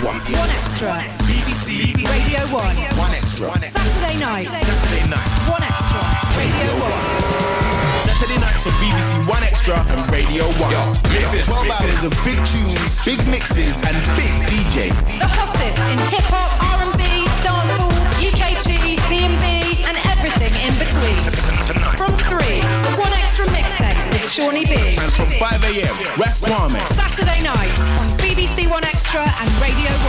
1. 1 Extra. BBC Radio 1. 1 Extra. Saturday night. 1 Extra. Radio 1. Saturday nights on BBC 1 Extra and Radio 1. 12 hours of big tunes, big mixes and big DJs. The hottest in hip-hop, R&B, dancehall, UKG, D&B and everything in between. Tonight. From 3, the 1 Extra mixtape with Jonny B. And from 5 a.m, Ras Kwame. Saturday nights on BBC 1 Extra and Radio 1.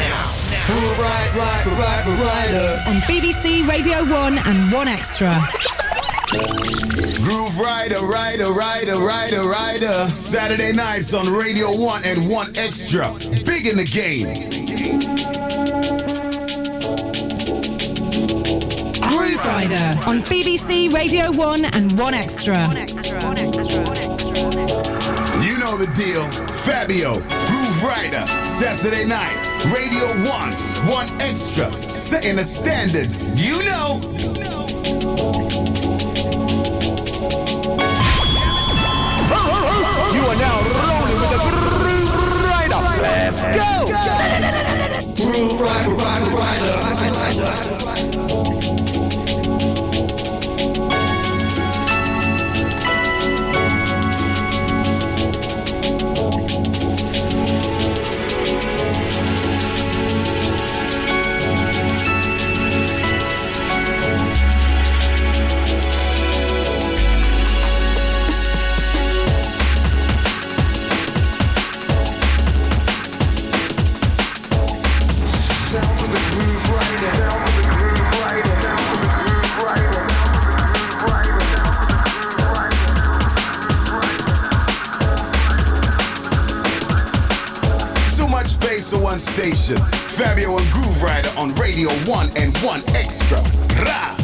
Now. Grooverider. On BBC Radio 1 and 1 Extra. Grooverider, rider. Saturday nights on Radio 1 and 1 Extra. Big in the game. Grooverider on BBC Radio 1 and 1 Extra. You know the deal. Fabio, Grooverider, Saturday night, Radio 1, 1 Extra, setting the standards. You know. You are now rolling with the Grooverider. Let's go! Grooverider. To one station, Fabio and Grooverider on Radio 1 and 1 Extra. Rah!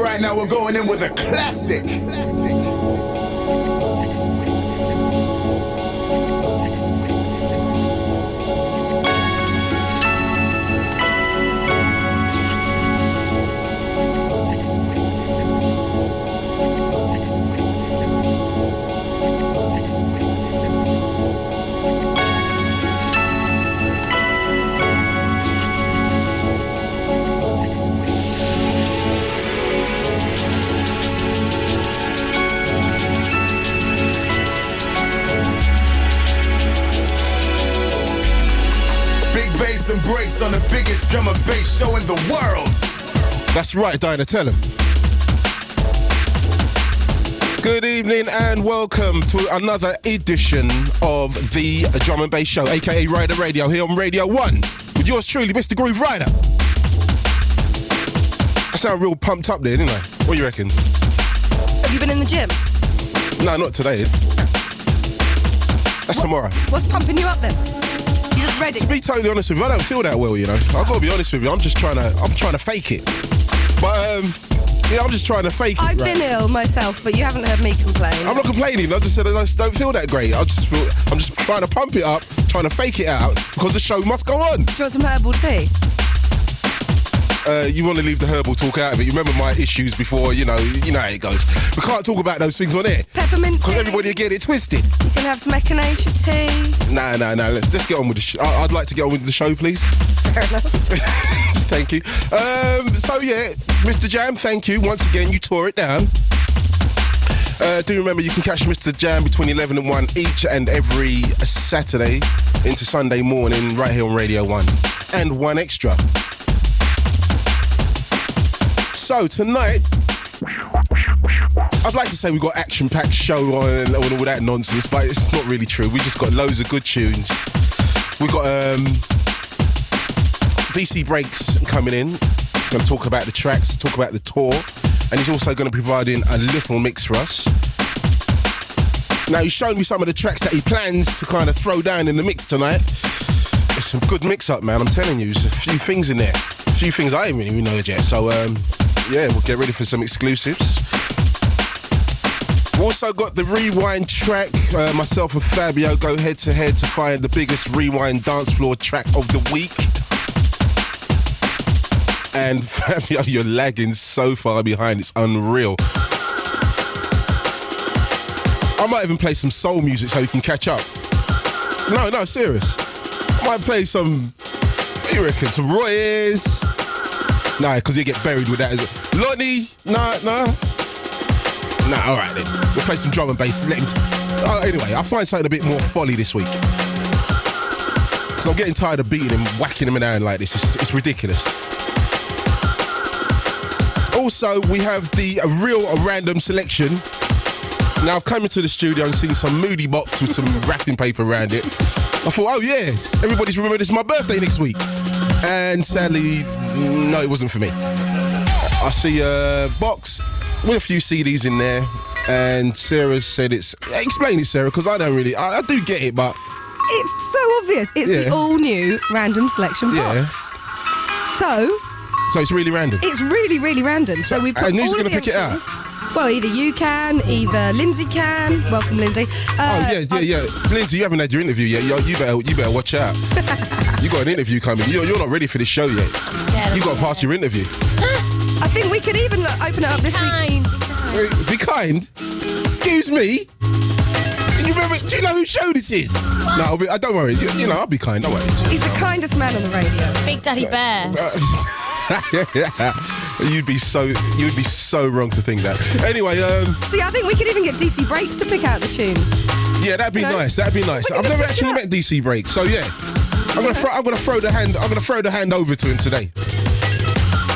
Right now we're going in with a classic. And breaks on the biggest drum and bass show in the world. That's right, Dinah, tell him. Good evening and welcome to another edition of the Drum and Bass Show, aka Rider Radio, here on Radio 1 with yours truly, Mr. Grooverider. I sound real pumped up there, didn't I? What do you reckon? Have you been in the gym? No, not today. That's tomorrow. What's pumping you up then? You just ready. To be totally honest with you, I don't feel that well, you know. I've got to be honest with you. I'm trying to fake it. But yeah, I'm just trying to fake it. I've been ill myself, but you haven't heard me complain. I'm not complaining. I just said I don't feel that great. I'm just trying to pump it up, trying to fake it out because the show must go on. Do you want some herbal tea? You want to leave the herbal talk out of it. You remember my issues before, you know how it goes. We can't talk about those things on air. Peppermint tea. Because everybody will get it twisted. You can have some echinacea tea. No. Let's get on with the show. I'd like to get on with the show, please. Fair enough. Thank you. So yeah, Mr. Jam, thank you. Once again, you tore it down. Do remember you can catch Mr. Jam between 11 and 1 each and every Saturday into Sunday morning right here on Radio 1 and 1 Extra. So tonight, I'd like to say we've got action-packed show on and all that nonsense, but it's not really true. We just got loads of good tunes. We've got DC Breaks coming in. Going to talk about the tracks, talk about the tour, and he's also going to be providing a little mix for us. Now, he's shown me some of the tracks that he plans to kind of throw down in the mix tonight. It's some good mix-up, man, I'm telling you. There's a few things in there. A few things I haven't even know yet. So, yeah, we'll get ready for some exclusives. We've also got the Rewind track. Myself and Fabio go head-to-head to find the biggest Rewind dance floor track of the week. And Fabio, you're lagging so far behind, it's unreal. I might even play some soul music so you can catch up. No, serious. I might play some, what do you reckon, some Roy's? Nah, because you get buried with that. Lonnie? Nah, alright then. We'll play some drum and bass. Anyway, I'll find something a bit more folly this week. Because I'm getting tired of beating him, whacking him down like this. It's ridiculous. Also, we have the real random selection. Now, I've come into the studio and seen some moody box with some wrapping paper around it. I thought, oh yeah, everybody's remembered it's my birthday next week. And sadly, no, it wasn't for me. I see a box with a few CDs in there, and Sarah said it's... Explain it, Sarah, because I don't really... I do get it, but... It's so obvious. It's the all-new random selection box. So it's really random? It's really, really random. So we put and who's going to pick it out? Well, either you can, either Lindsay can. Welcome, Lindsay. Yeah. Lindsay, you haven't had your interview yet. You better watch out. You got an interview coming. You're not ready for this show yet. You got to pass your interview. I think we could even open it up this week. Be kind? Excuse me? Do you know whose show this is? No, don't worry. I'll be kind. Don't worry. He's the kindest man on the radio. Big Daddy Bear. You'd be so wrong to think that. Anyway, see, I think we could even get DC Breaks to pick out the tune. Yeah, that'd be nice. I've never actually met DC Breaks, so yeah. I'm gonna throw the hand over to him today.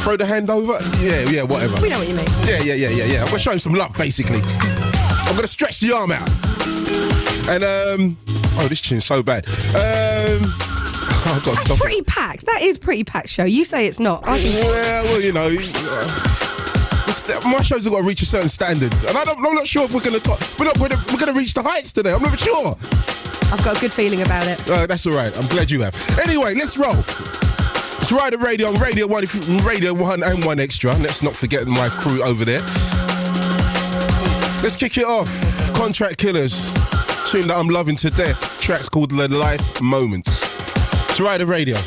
Throw the hand over? Yeah, whatever. We know what you mean. Yeah. I'm gonna show him some love, basically. I'm gonna stretch the arm out. And this tune's so bad. I've got to stop. Pretty packed. That is pretty packed show. You say it's not. My shows have got to reach a certain standard, and I'm not sure if we're going to reach the heights today. I'm not sure. I've got a good feeling about it. That's all right. I'm glad you have. Anyway, let's roll. It's Rider Radio on Radio 1, Radio 1 and 1 Extra. Let's not forget my crew over there. Let's kick it off. Contract Killers. Tune that I'm loving to death. Track's called The Life Moments. It's Rider Radio.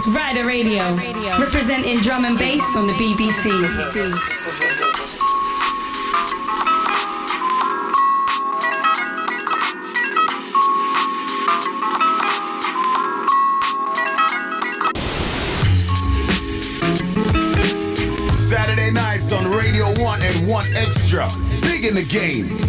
is Rider Radio, representing drum and bass on the BBC. Saturday nights on Radio 1 and 1 Extra. Big in the game.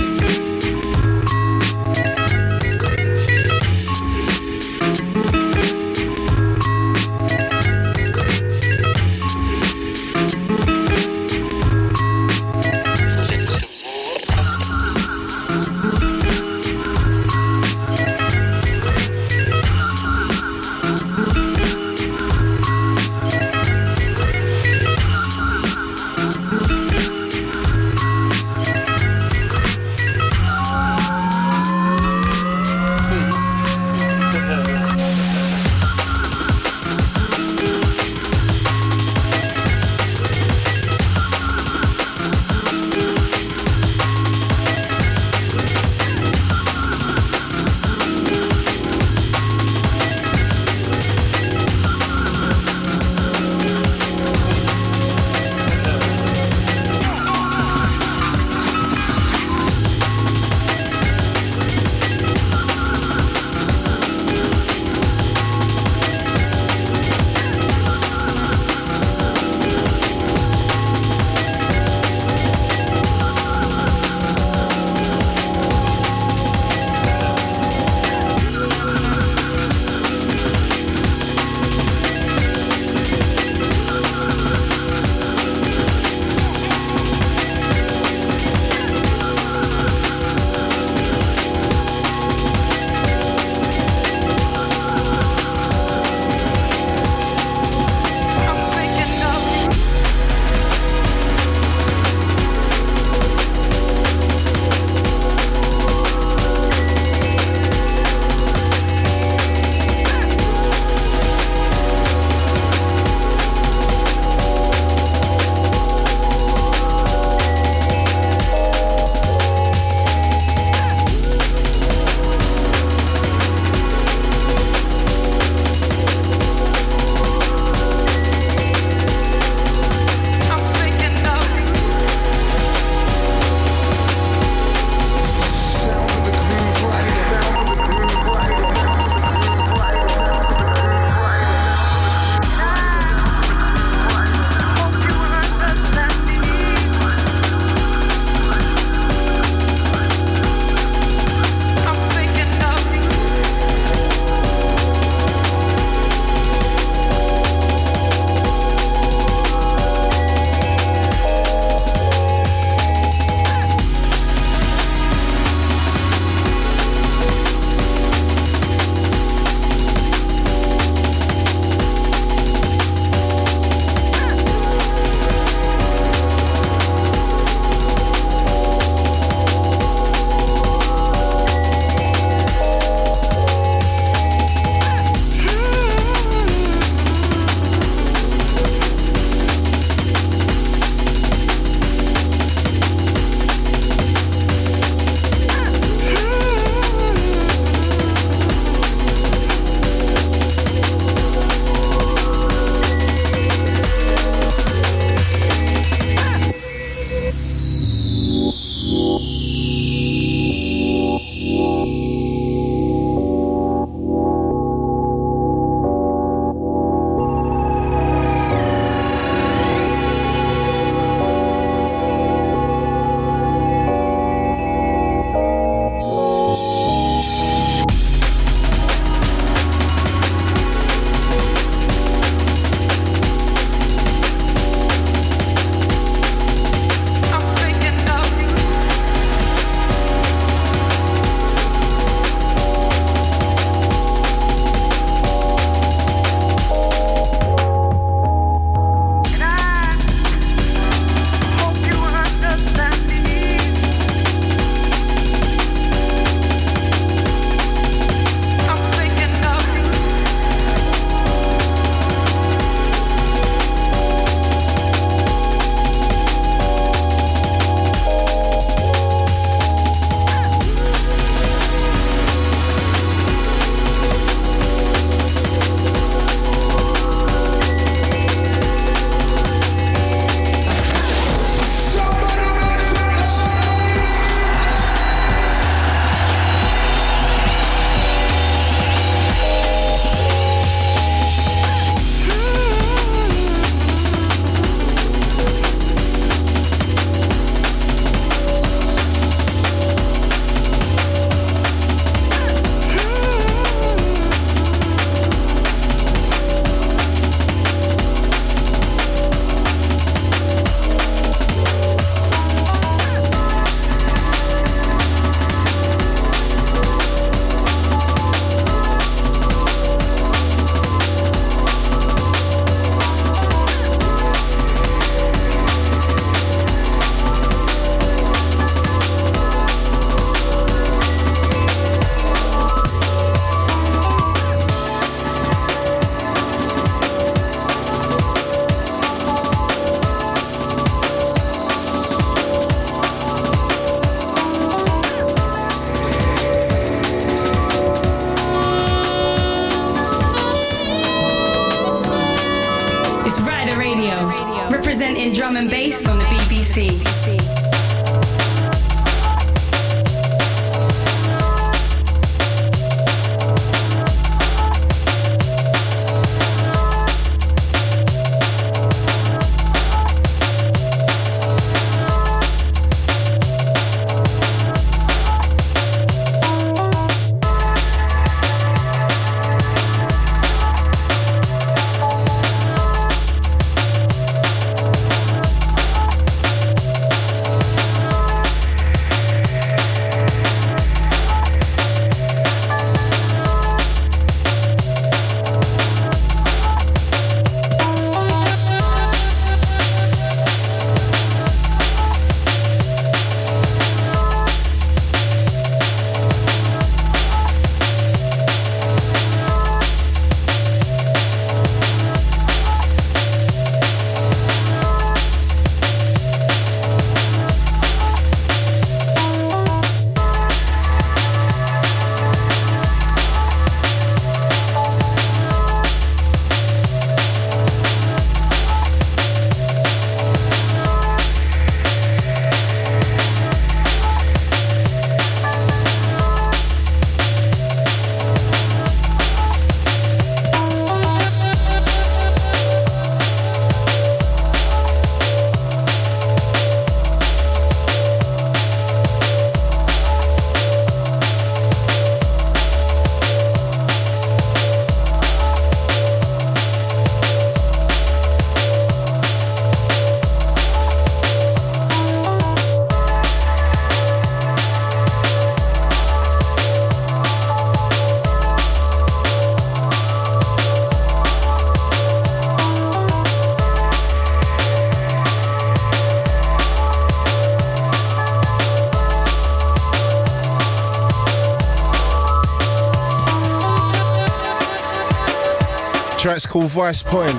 Track's called Vice Point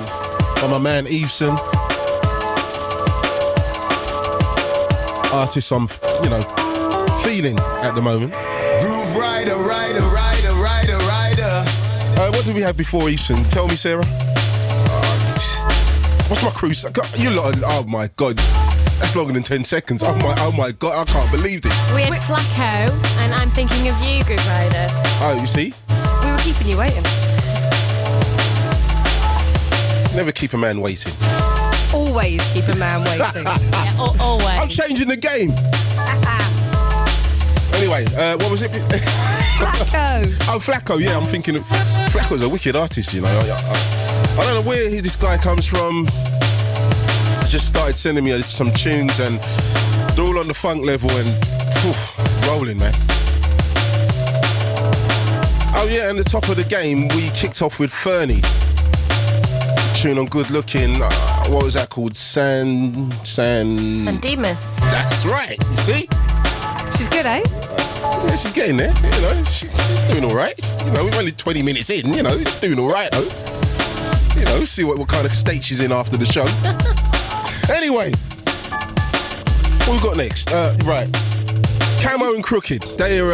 by my man Eveson. Artist I'm, feeling at the moment. Grooverider, rider. What did we have before Eveson? Tell me, Sarah. What's my crew? You lot, oh my God. That's longer than 10 seconds. Oh my God, I can't believe this. We had Flaco, and I'm thinking of you, Grooverider. Oh, you see? We were keeping you waiting. Never keep a man waiting. Always keep a man waiting. Yeah, always. I'm changing the game. Anyway, what was it? Flaco. Oh, Flaco, yeah, I'm thinking of... Flaco's a wicked artist, I don't know where this guy comes from. He just started sending me some tunes and they're all on the funk level and rolling, man. Oh yeah, and the top of the game, we kicked off with Furney. Tune on Good Looking. What was that called? Sandemus. That's right, you see? She's good, eh? Yeah, she's getting there, she's doing all right. We're only 20 minutes in, she's doing all right, though. See what kind of state she's in after the show. Anyway, what we got next? Right. Camo and Krooked. They're,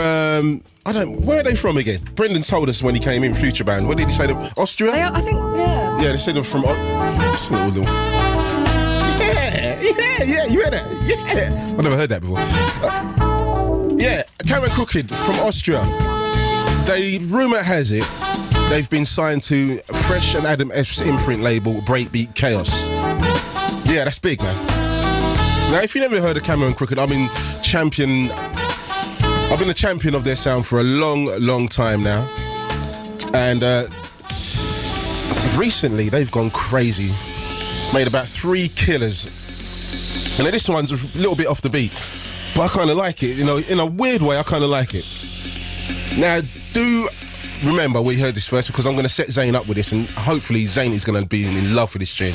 where are they from again? Brendan told us when he came in, Future Band. What did he say? Austria? They are, I think, yeah. Yeah, they said they're from... Yeah, you heard that? Yeah. I've never heard that before. Yeah, Camo and Krooked from Austria. Rumour has it, they've been signed to Fresh and Adam F's imprint label, Breakbeat Chaos. Yeah, that's big, man. Now, if you never heard of Camo and Krooked, I've been a champion of their sound for a long, long time now. And recently, they've gone crazy. Made about 3 killers. And this one's a little bit off the beat. But I kind of like it, in a weird way, I kind of like it. Now, do remember we heard this first because I'm going to set Zane up with this and hopefully Zane is going to be in love with this tune.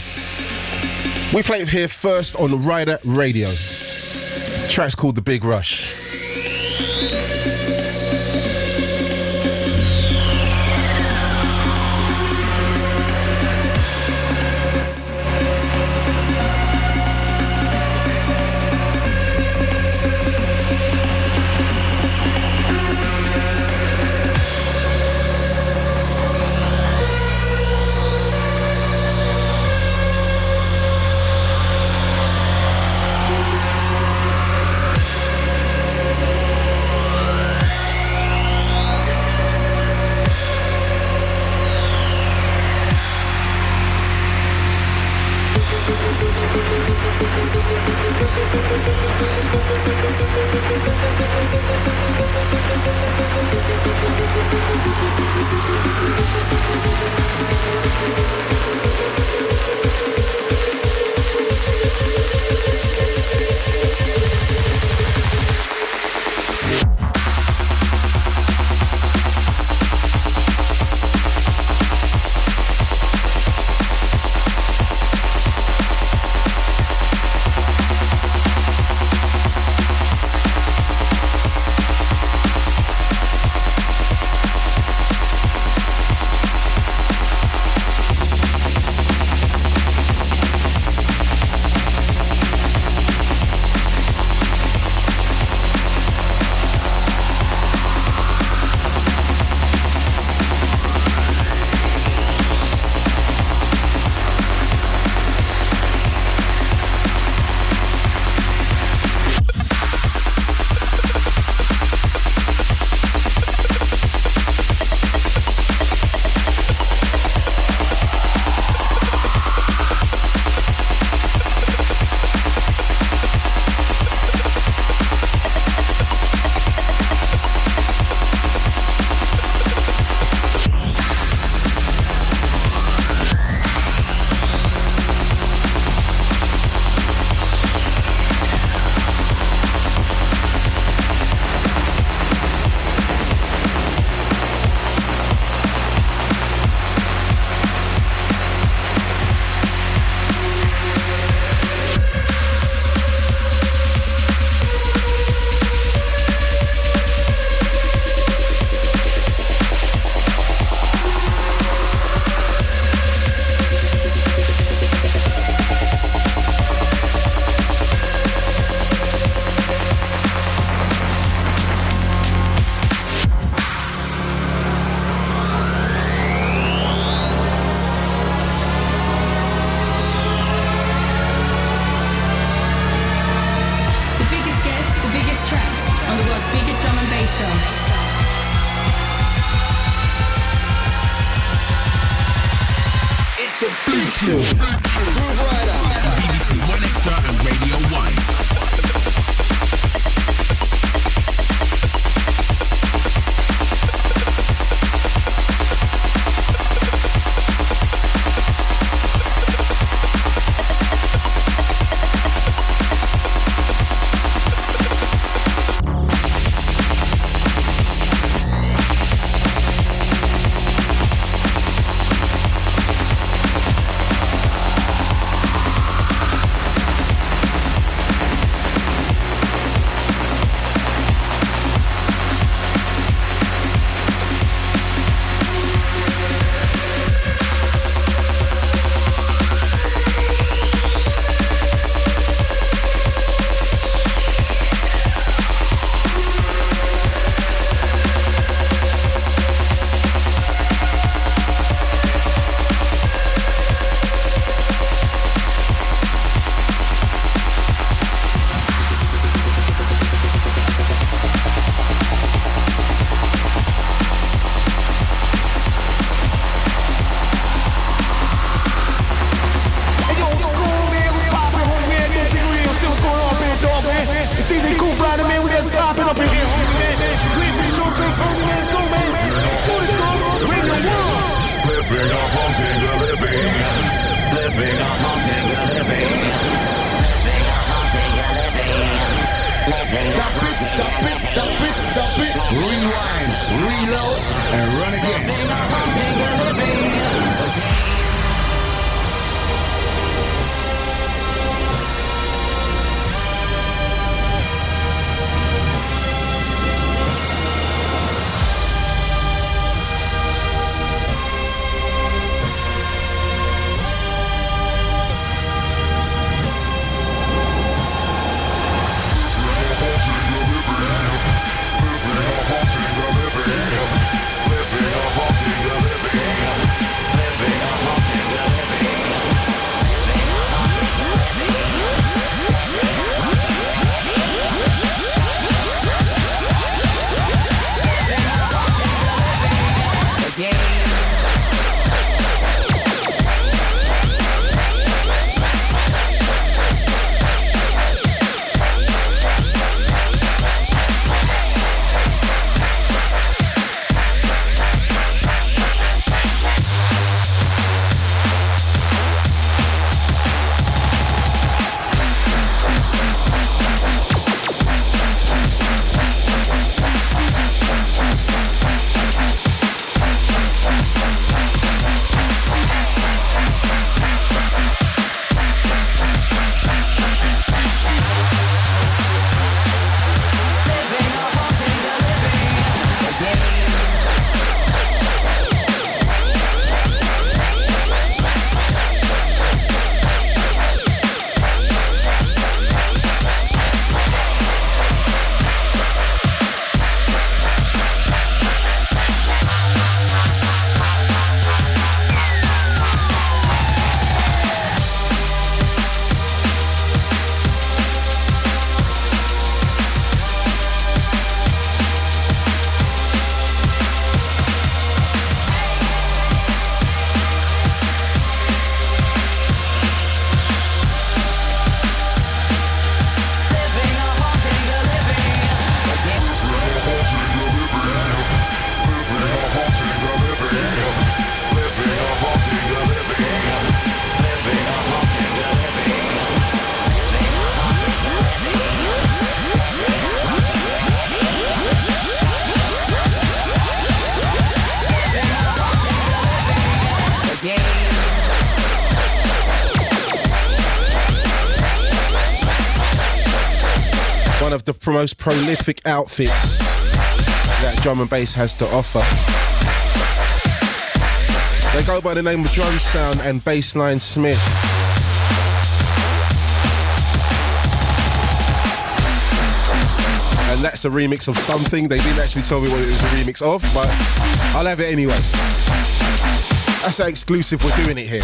We play it here first on Rider Radio. The track's called The Big Rush. Big tune. Grooverider. BBC One Extra and Radio 1. One of the most prolific outfits that drum and bass has to offer. They go by the name of Drumsound and Bassline Smith. And that's a remix of something. They didn't actually tell me what it was a remix of, but I'll have it anyway. That's how exclusive we're doing it here.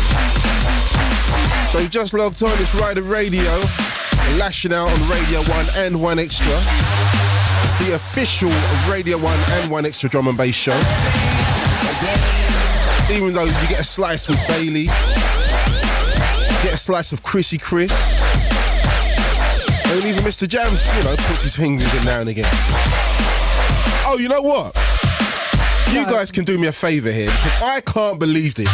So you just logged on, it's Rider Radio, lashing out on Radio 1 and 1 Extra. It's the official Radio 1 and 1 Extra drum and bass show. Even though you get a slice with Bailey, get a slice of Chrissy Chris. And even Mr. Jam, puts his fingers in now and again. Oh, you know what? You guys can do me a favour here, because I can't believe this.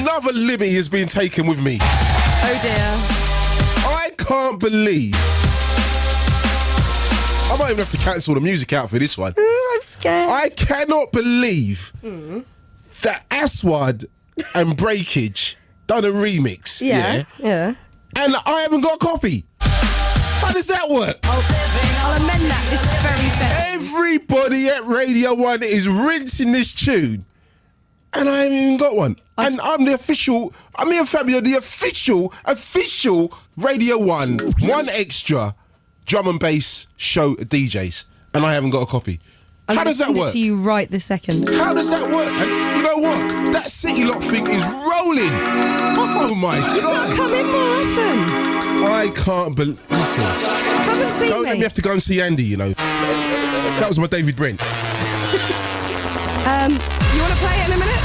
Another liberty has been taken with me. Oh dear. I can't believe. I might even have to cancel the music out for this one. I'm scared. I cannot believe that Aswad and Breakage done a remix. Yeah. And I haven't got a copy. How does that work? I'll amend that this very second. Everybody at Radio 1 is rinsing this tune. And I haven't even got one. And I'm me and Fabio, the official Radio 1 Extra drum and bass show DJs. And I haven't got a copy. How does that work? I'll send it to you right this second. How does that work? And you know what? That City Lock thing is rolling. Oh my God. Come in more often. I can't believe. Listen. Come and see me. Don't let me have to go and see Andy, That was my David Brent. You want to play it in a minute?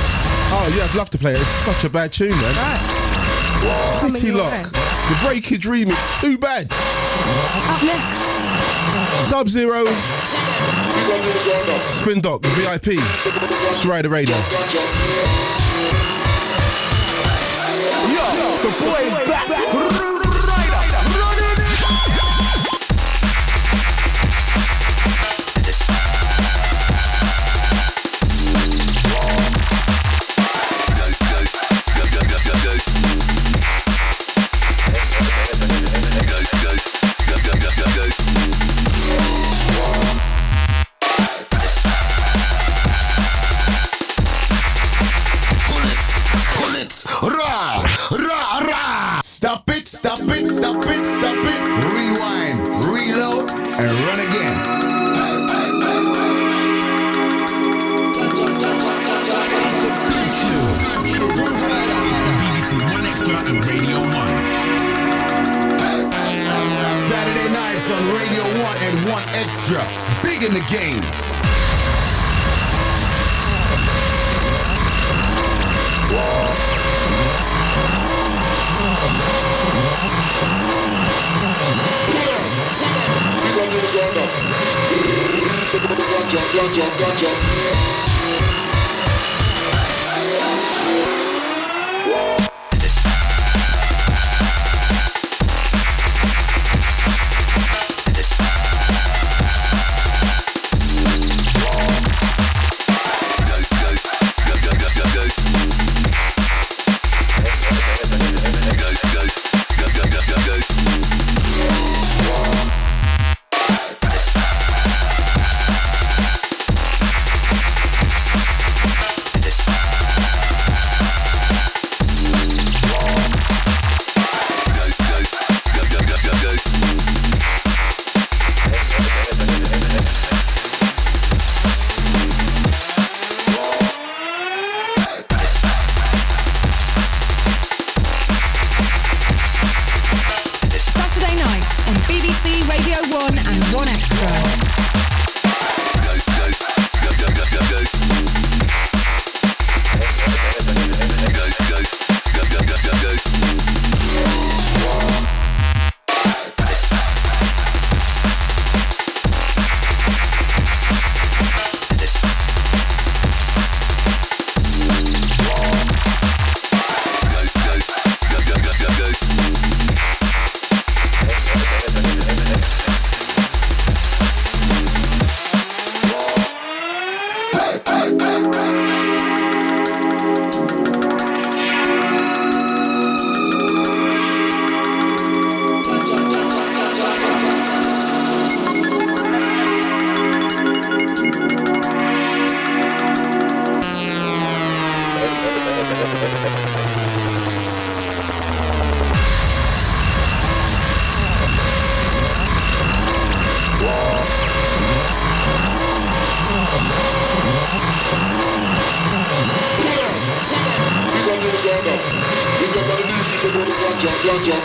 Oh, yeah, I'd love to play it. It's such a bad tune, man. Right. City Lock. The Breakage remix. Too bad. Up next. Sub-Zero. SpinDoc, the VIP. It's Rider Radio. Yo, the boy is back. Stop it. Rewind, reload, and run again. It's a big show. BBC One Extra and Radio 1. Saturday nights on Radio 1 and 1 Extra. Big in the game.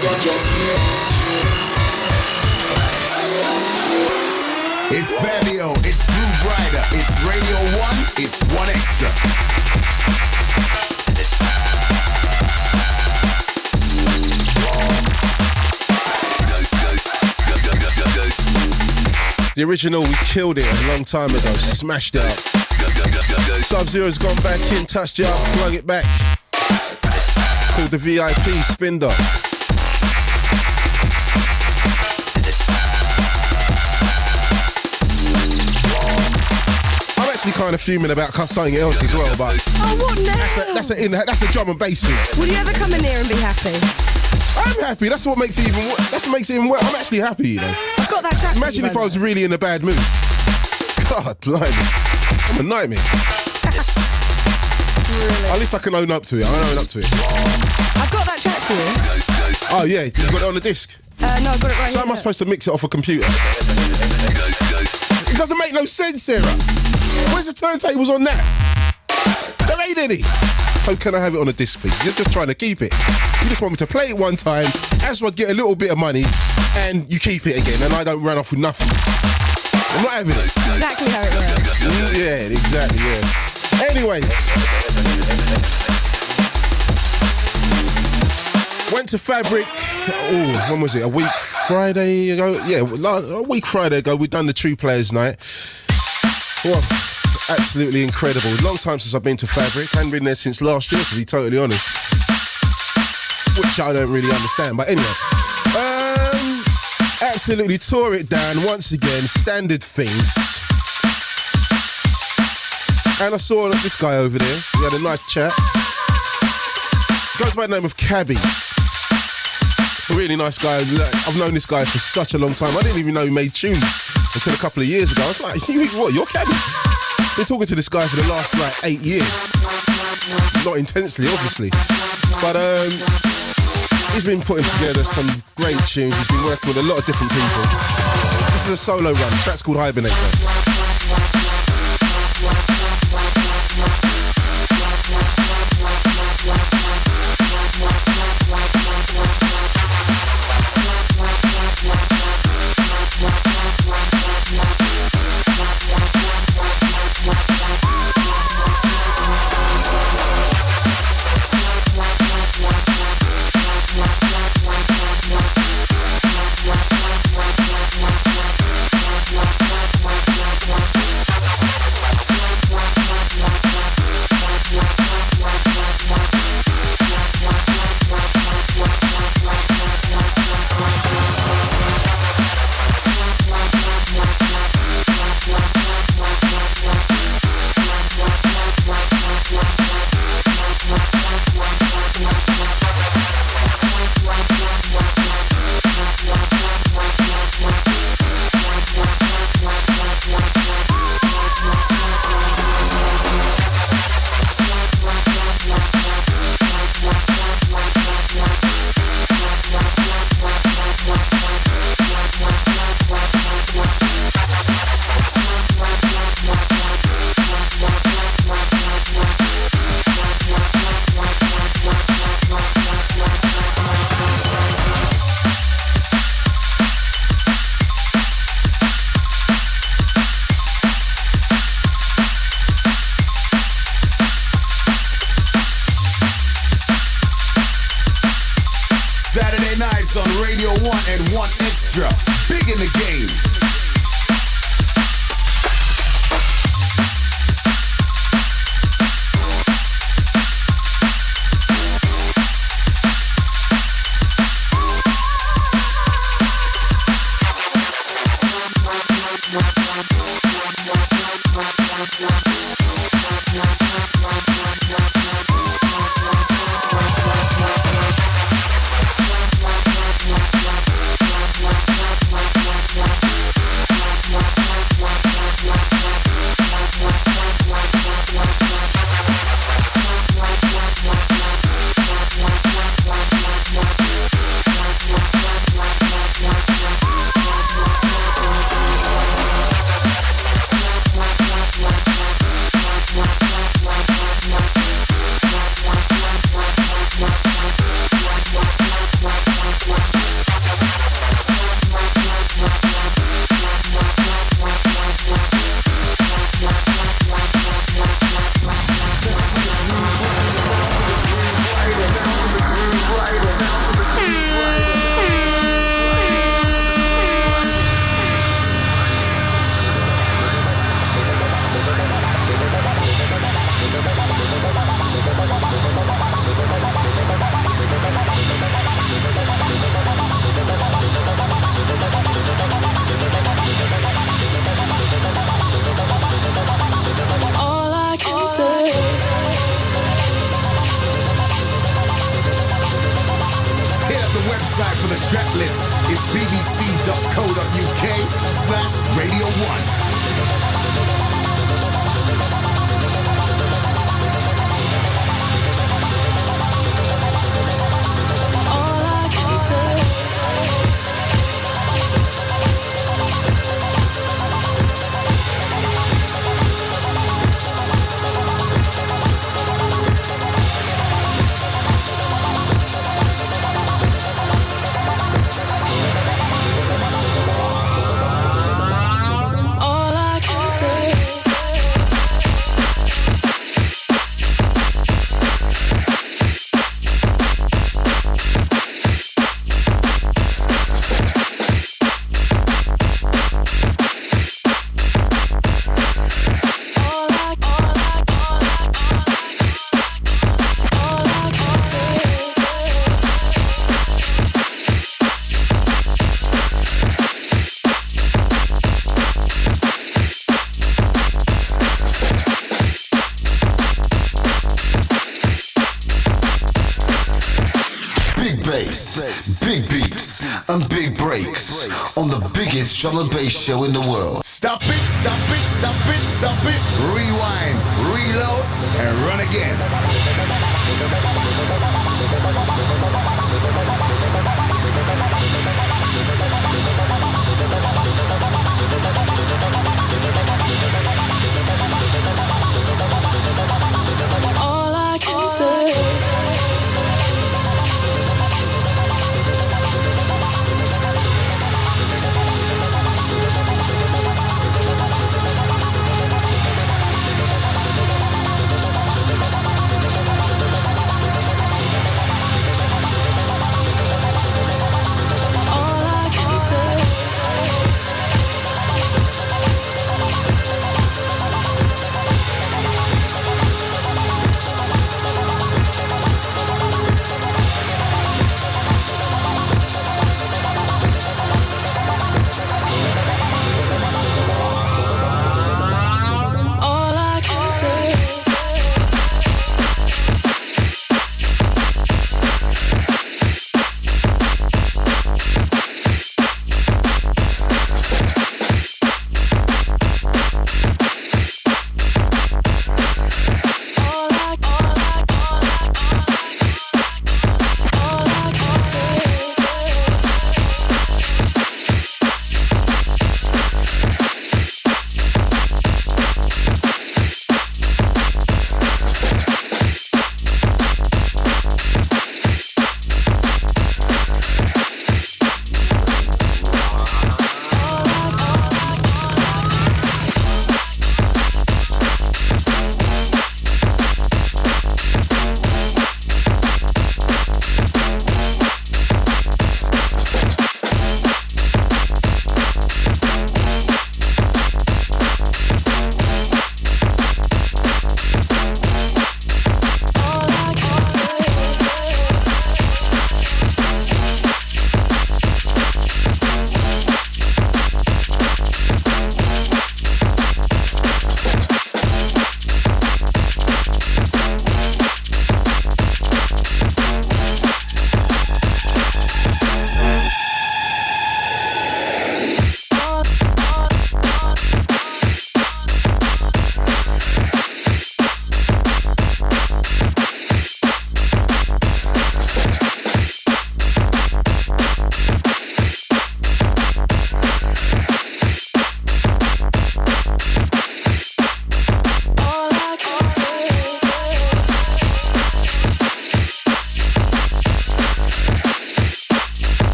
Ganja. It's Fabio, it's Grooverider, it's Radio 1, it's 1 Extra. The original, we killed it a long time ago. Smashed it up. Sub-Zero's gone back in, touched it up, flung it back. It's called the VIP SpinDoc. I'm actually kind of fuming about something else as well, but oh, what now? That's a drum and bass thing. Will you ever come in here and be happy? I'm happy. That's what makes it even. That's what makes it even worse. I'm actually happy, you know. I've got that track. Imagine if I was really in a bad mood. God, blimey, I'm a nightmare. Really? At least I can own up to it. I own up to it. I've got that track for you. Oh yeah, you got it on the disc. No, I've got it right here. So am I supposed to mix it off a computer? It doesn't make no sense, Sarah. Where's the turntables on that? There ain't any. So can I have it on a disc, please? You're just trying to keep it. You just want me to play it one time, Aswad get a little bit of money, and you keep it again, and I don't run off with nothing. I'm not having it. Exactly how it works. Yeah, exactly, yeah. Anyway. Went to Fabric, when was it? A week Friday ago? Yeah, a week Friday ago, we done the True Playaz night. Well, absolutely incredible. Long time since I've been to Fabric. I hadn't been there since last year, to be totally honest. Which I don't really understand, but anyway. Absolutely tore it down once again, standard things. And I saw this guy over there. We had a nice chat. Goes by the name of Cabbie. A really nice guy. I've known this guy for such a long time. I didn't even know he made tunes until a couple of years ago. I was like, what, you're Cabbie? Been talking to this guy for the last 8 years. Not intensely, obviously. But he's been putting together some great tunes. He's been working with a lot of different people. This is a solo run. The track's called Hibernator. Tracklist is bbc.co.uk/Radio 1. Big beats and big breaks on the biggest drum and bass show in the world. Stop it, stop it, stop it, stop it. Rewind, reload, and run again. All I can say. All I can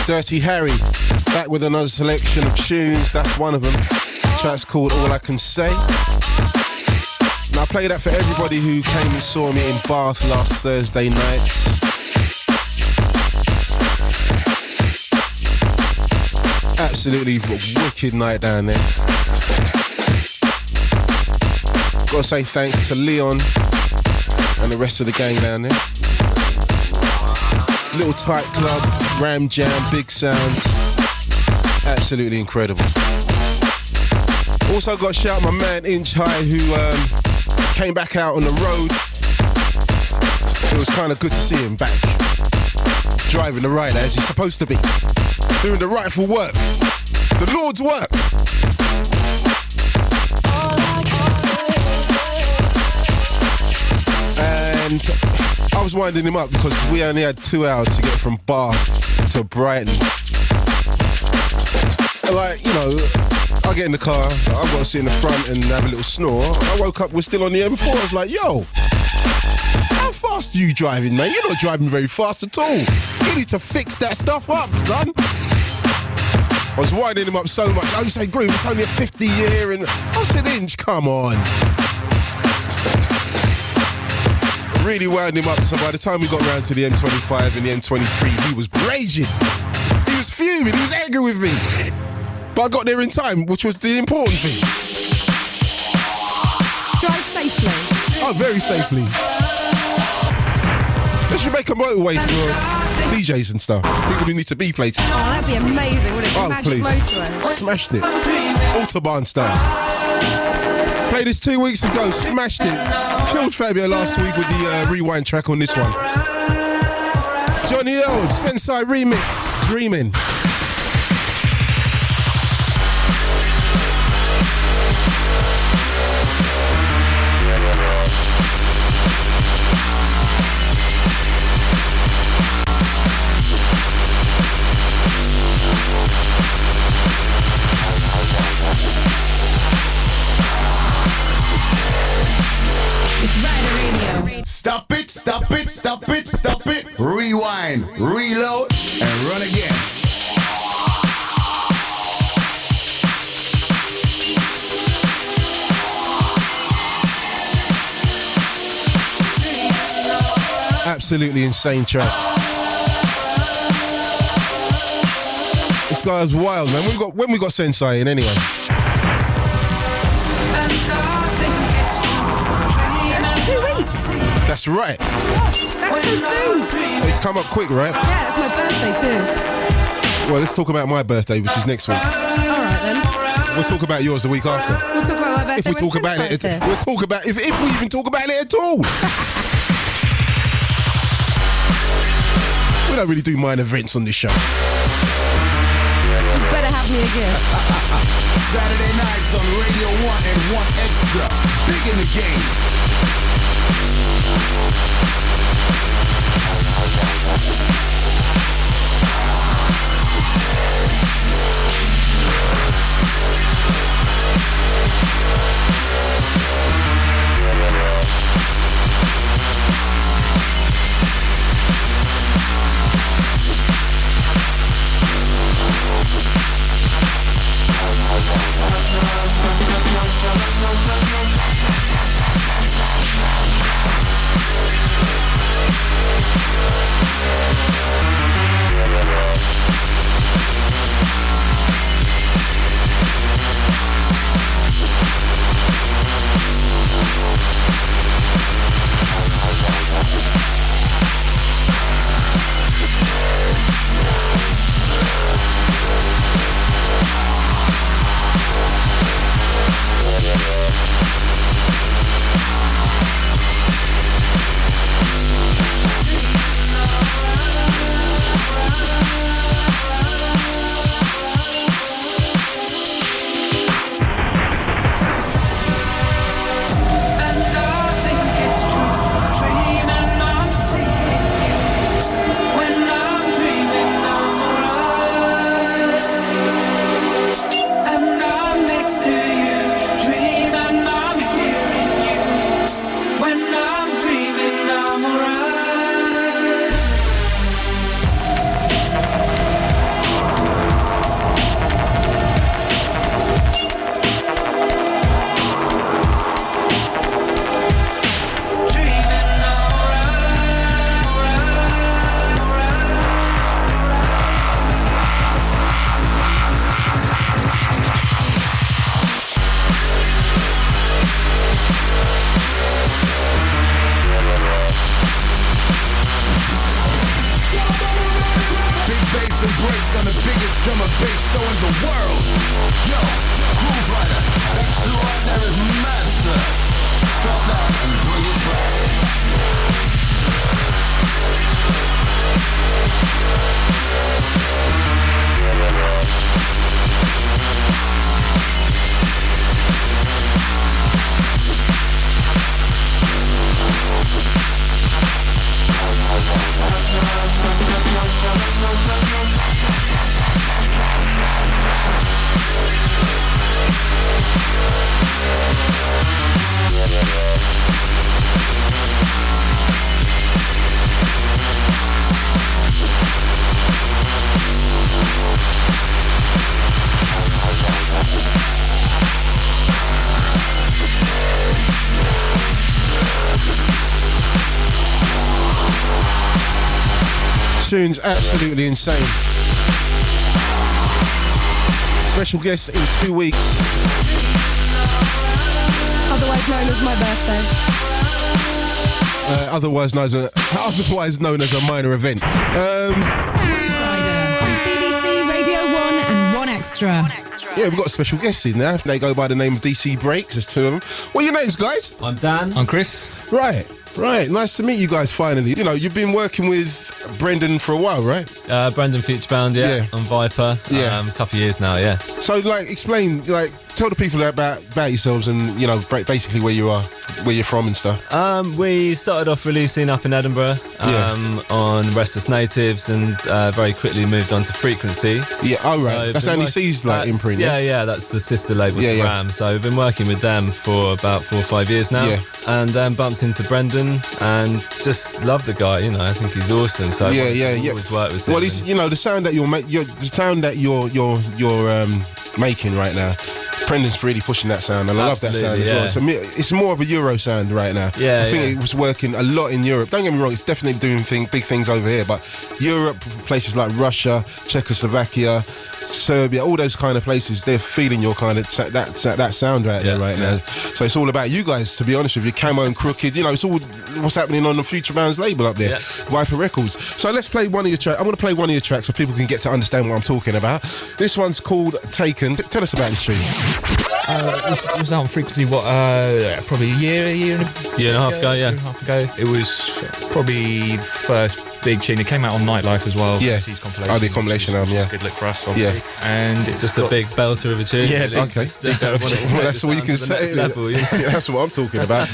Dirty Harry, back with another selection of tunes. That's one of them. The track's called All I Can Say. Now I play that for everybody who came and saw me in Bath last Thursday night. Absolutely wicked night down there. Gotta say thanks to Leon and the rest of the gang down there. Little tight club, Ram Jam, big sound. Absolutely incredible. Also got to shout my man Inch High who came back out on the road. It was kind of good to see him back. Driving the rider as he's supposed to be. Doing the rightful work. The Lord's work. And I was winding him up because we only had 2 hours to get from Bath to Brighton. Like, you know, I get in the car, I've got to sit in the front and have a little snore. I woke up, we're still on the M4. I was like, yo, how fast are you driving, mate? You're not driving very fast at all. You need to fix that stuff up, son. I was winding him up so much. I was saying, Groove, it's only a 50 year. And I said, Inch, come on. Really wound him up, so by the time we got round to the M25 and the M23, he was raging. He was fuming, he was angry with me. But I got there in time, which was the important thing. Drive safely. Oh, very safely. They should make a motorway for DJs and stuff. People who need to be places. Oh, that'd be amazing, wouldn't it? Oh, Majik please. motorway. Smashed it. Autobahn style. Played this 2 weeks ago, smashed it. Killed Fabio last week with the rewind track on this one. Jonny L, Sensai remix, Dreaming. Stop it, stop it, stop it, stop it. Rewind, reload, and run again. Absolutely insane track. This guy's wild, man. When we got Sensai in anyway. That's right. Oh, that's so soon. It's come up quick, right? Yeah, it's my birthday too. Well, let's talk about my birthday, which is next week. Alright then. We'll talk about yours the week after. We'll talk about my birthday. If we talk about it, we'll talk about if we even talk about it at all. We don't really do minor events on this show. You better have me again. Saturday nights on Radio 1 and 1 Extra. Big in the game. on the biggest drum and bass show in the world. Yo, Grooverider, that you right there is mad, sir. Stop that and bring it back. Tune's absolutely insane. Special guest in 2 weeks. Otherwise known as my birthday. Otherwise known as a minor event. Grooverider on BBC Radio 1 and 1 Extra. Yeah, we've got a special guest in there. They go by the name of DC Breaks. There's two of them. What are your names, guys? I'm Dan. I'm Chris. Right. Nice to meet you guys finally. You know, you've been working with Brendan for a while, right? Brendan Futurebound, yeah. On Viper. Yeah. A couple of years now, yeah. So, explain, tell the people about yourselves and, basically where you're from and stuff. We started off releasing up in Edinburgh on Restless Natives and very quickly moved on to Frequency. Yeah, oh, right. So that's Andy C's imprint, yeah? Yeah, that's the sister label to Ram. So we've been working with them for about 4 or 5 years now. Yeah. And then bumped into Brendan and just love the guy, I think he's awesome. So always work with him. Well, he's, the sound that you're making right now, Brendan's really pushing that sound, and I love that sound as well. So it's more of a Euro sound right now. I think it was working a lot in Europe. Don't get me wrong, it's definitely doing big things over here, but Europe, places like Russia, Czechoslovakia, Serbia, all those kind of places, they're feeling your kind of that sound right there right now. So it's all about you guys, to be honest with you. Camo and Krooked, it's all what's happening on the Futurebound's label up there, Viper Records. So let's play one of your tracks. I'm going to play one of your tracks so people can get to understand what I'm talking about. This one's called Taken. Tell us about this tune. It was out on Frequency, probably a year and a half ago, yeah. It was probably the first big tune. It came out on Nightlife as well. Yeah. Compilation. Oh, the compilation album, yeah. It's a good look for us, obviously. Yeah. And it's just a big belter of a tune. Yeah, really. Okay. Well, that's all you can say. Level, that's what I'm talking about.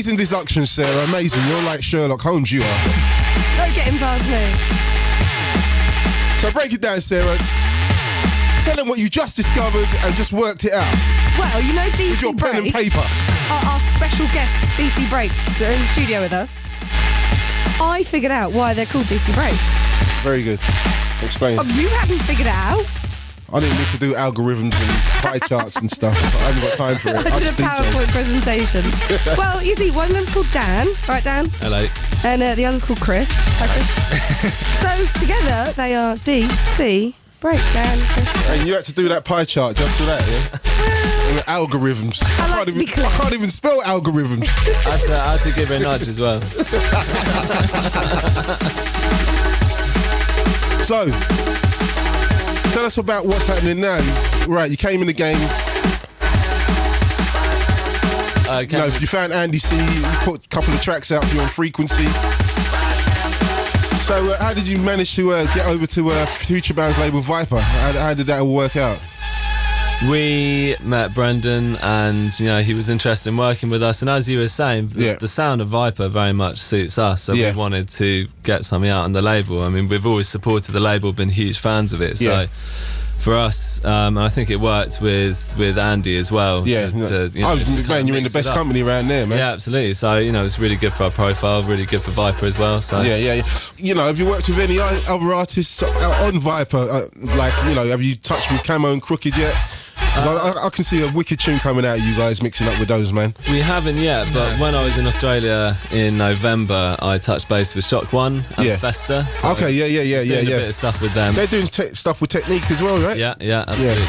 Amazing deduction, Sarah. Amazing. You're like Sherlock Holmes, you are. No getting past me. So break it down, Sarah. Tell them what you just discovered and just worked it out. Well, you know DC with your Breaks, pen and paper. Our special guests, DC Breaks, that are in the studio with us. I figured out why they're called DC Breaks. Very good. Explain. You hadn't figured it out. I didn't need to do algorithms and pie charts and stuff. I haven't got time for it. I did a PowerPoint presentation. Well, you see, one of them's called Dan. Right, Dan? Hello. And the other's called Chris. Hi, Chris. So, together, they are DC Breaks. Dan, Chris. And you had to do that pie chart just for that, yeah? Algorithms. I can't even spell algorithms. I had to give her a nudge as well. So, tell us about what's happening now. Right, you came in the game. No, if you found Andy C, you put a couple of tracks out for you on Frequency. So, how did you manage to get over to Future Bound's label Viper? How did that all work out? We met Brendan and, you know, he was interested in working with us. And as you were saying, the sound of Viper very much suits us. So we wanted to get something out on the label. I mean, we've always supported the label, been huge fans of it. So for us, and I think it worked with Andy as well. Yeah. Man, you're in the best company around there, man. Yeah, absolutely. So, you know, it's really good for our profile, really good for Viper as well. So Yeah. You know, have you worked with any other artists on Viper? Have you touched with Camo and Krooked yet? I can see a wicked tune coming out of you guys mixing up with those, man. We haven't yet, but when I was in Australia in November, I touched base with Shock One and Festa. So okay, yeah. Doing a bit of stuff with them. They're doing stuff with Technique as well, right? Yeah, absolutely.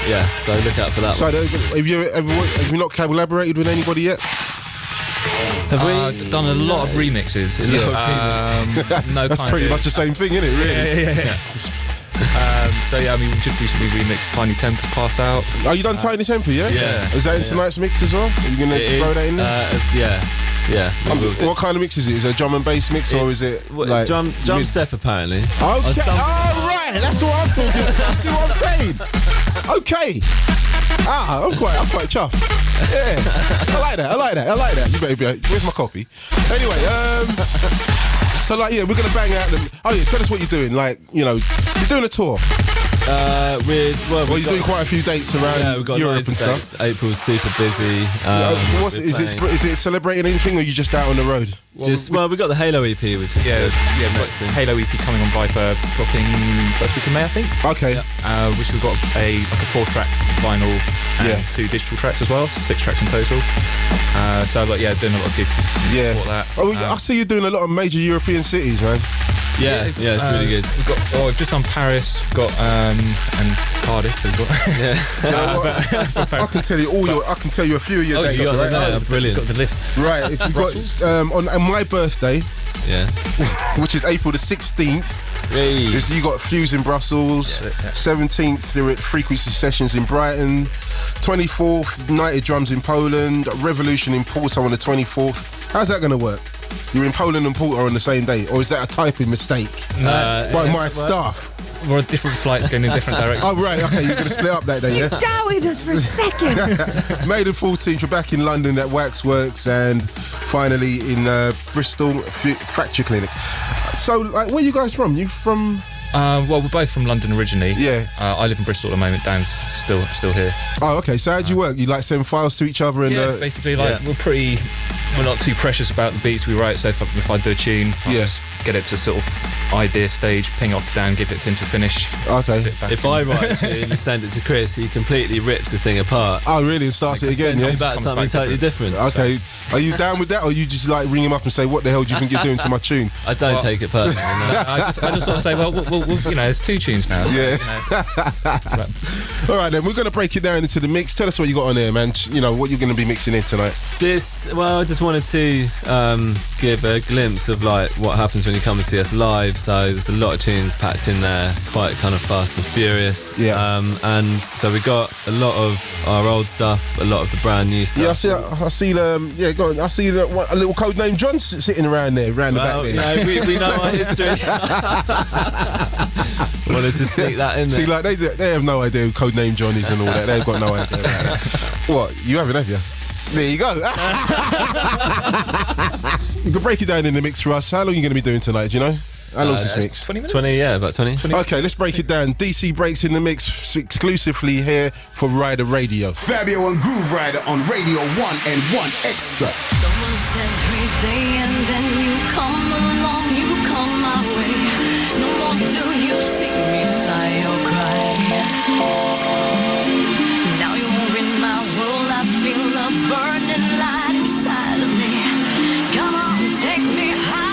Yeah. So look out for that one. Have you not collaborated with anybody yet? Have we done a lot of remixes? That's pretty much the same thing, isn't it? Really? Yeah. We just recently remixed Tiny Temper Pass Out. Oh, you done Tiny Temper, yeah? Yeah. Is that in tonight's mix as well? Are you going to throw that in there? Yeah. What kind of mix is it? Is it a drum and bass mix or is it like drum step apparently? Okay, right, that's what I'm talking about. See what I'm saying? Okay. I'm quite chuffed. Yeah, I like that. You better be. Where's my copy? Anyway, so we're gonna bang out them. Oh yeah, tell us what you're doing. Like, you know, you're doing a tour. You're doing quite a few dates around we've got Europe and stuff. Dates. April's super busy. Is it celebrating anything, or are you just out on the road? We've got the Halo EP, which is we've got Halo EP coming on Viper, dropping first week of May, I think. Okay. Which we've got a 4-track vinyl and 2 digital tracks as well, so 6 tracks in total. Doing a lot of gigs to support that. I see you doing a lot of major European cities, man. Yeah, it's really good. We've just done Paris, and Cardiff as well. I can tell you I can tell you a few of your dates. Brilliant. Got the list. Right, we've got on my birthday. Yeah. Which is April the 16th. You got Fuse in Brussels. 17th, you're at Frequency Sessions in Brighton. 24th, United Drums in Poland. Revolution in Porto on the 24th. How's that going to work? You're in Poland and Porto on the same day, or is that a typing mistake by my staff? We're on different flights going in different directions. Oh right, okay, you're going to split up that day, You doubted us for a second. May the 14th, we're back in London at Waxworks, and finally in Bristol Fracture Clinic. So, where are you guys from? You from? We're both from London originally. Yeah. I live in Bristol at the moment. Dan's still here. Oh, okay. So how do you work? You send files to each other and basically we're not too precious about the beats we write. So if I do a tune, I'll just get it to sort of idea stage, ping it off to Dan, give it to him to finish. Okay. If I write a tune and send it to Chris, he completely rips the thing apart. Oh, really? And starts it again, yeah? About something totally different. Okay. Are you down with that, or you just ring him up and say, what the hell do you think you're doing to my tune? I don't take it personally. No. I just sort of say, well, there's 2 tunes now. So, All right, then, we're going to break it down into the mix. Tell us what you got on there, man. You know, what you're going to be mixing in tonight. I just wanted to give a glimpse of what happens when you come and see us live. So there's a lot of tunes packed in there, quite kind of fast and furious. Yeah. And so we got a lot of our old stuff, a lot of the brand new stuff. Yeah, I see a little codename John sitting around there, the back there. No, we know our history. Wanted to sneak that in there. See, they have no idea who codename John is and all that. They've got no idea about that. What, you haven't, have you? There you go. You can break it down in the mix for us. How long are you going to be doing tonight, do you know? How long's this mix? 20 minutes? 20, yeah, about 20. Okay, let's break it down. DC Breaks in the mix exclusively here for Rider Radio. Fabio and Grooverider on Radio 1 and 1 Extra. Almost every day and then you come along, you come my way. No more do you see me sigh or cry. Now you're in my world, I feel a burning light inside of me. Come on, take me high.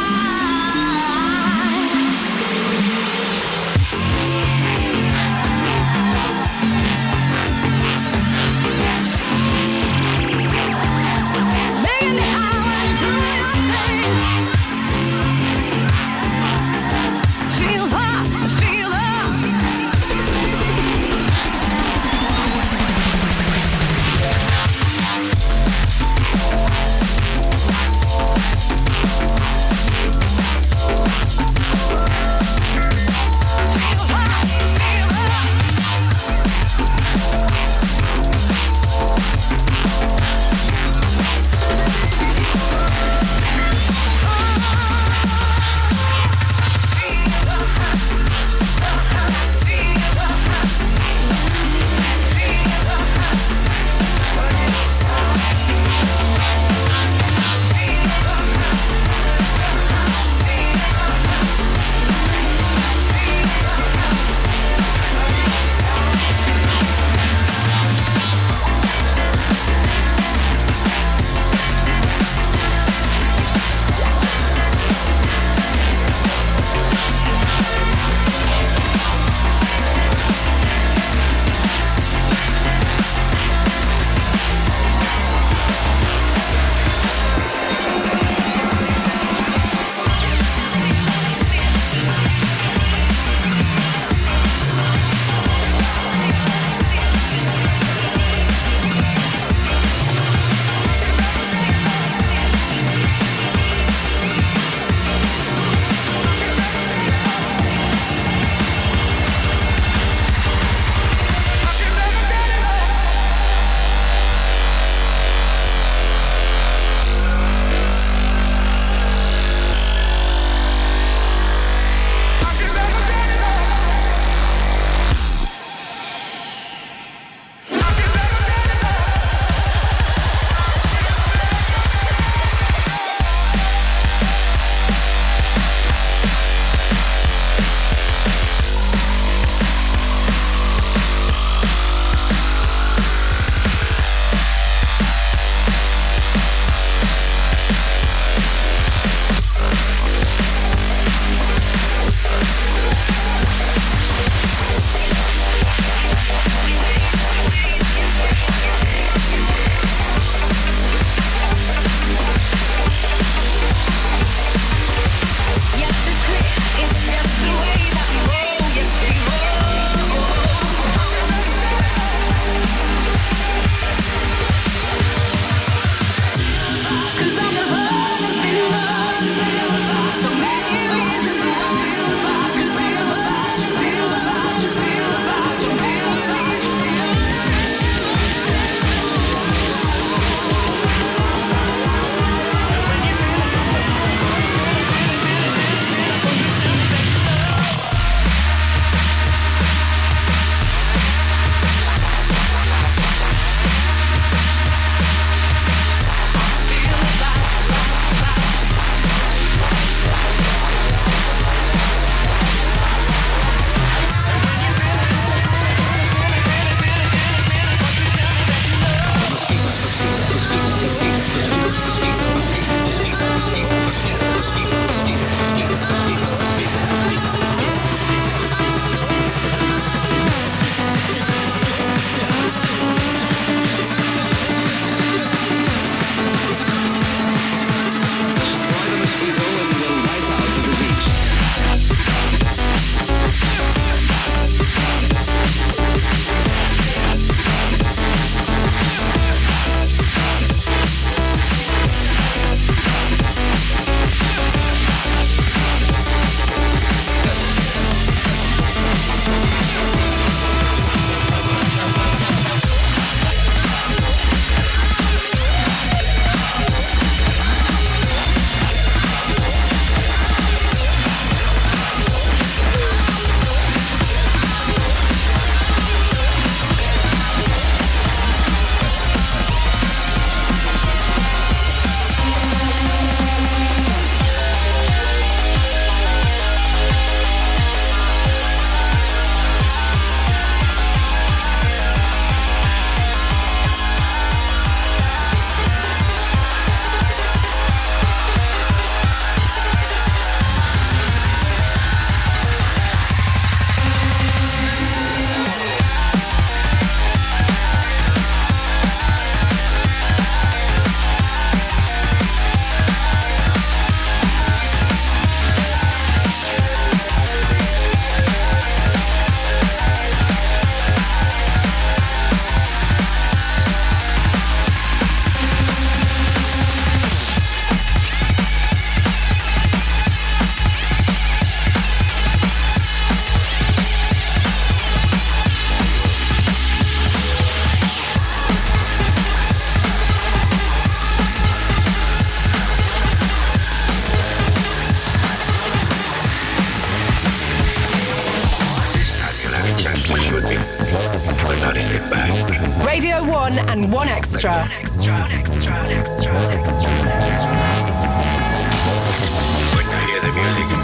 1 and 1 Extra. When I hear the music,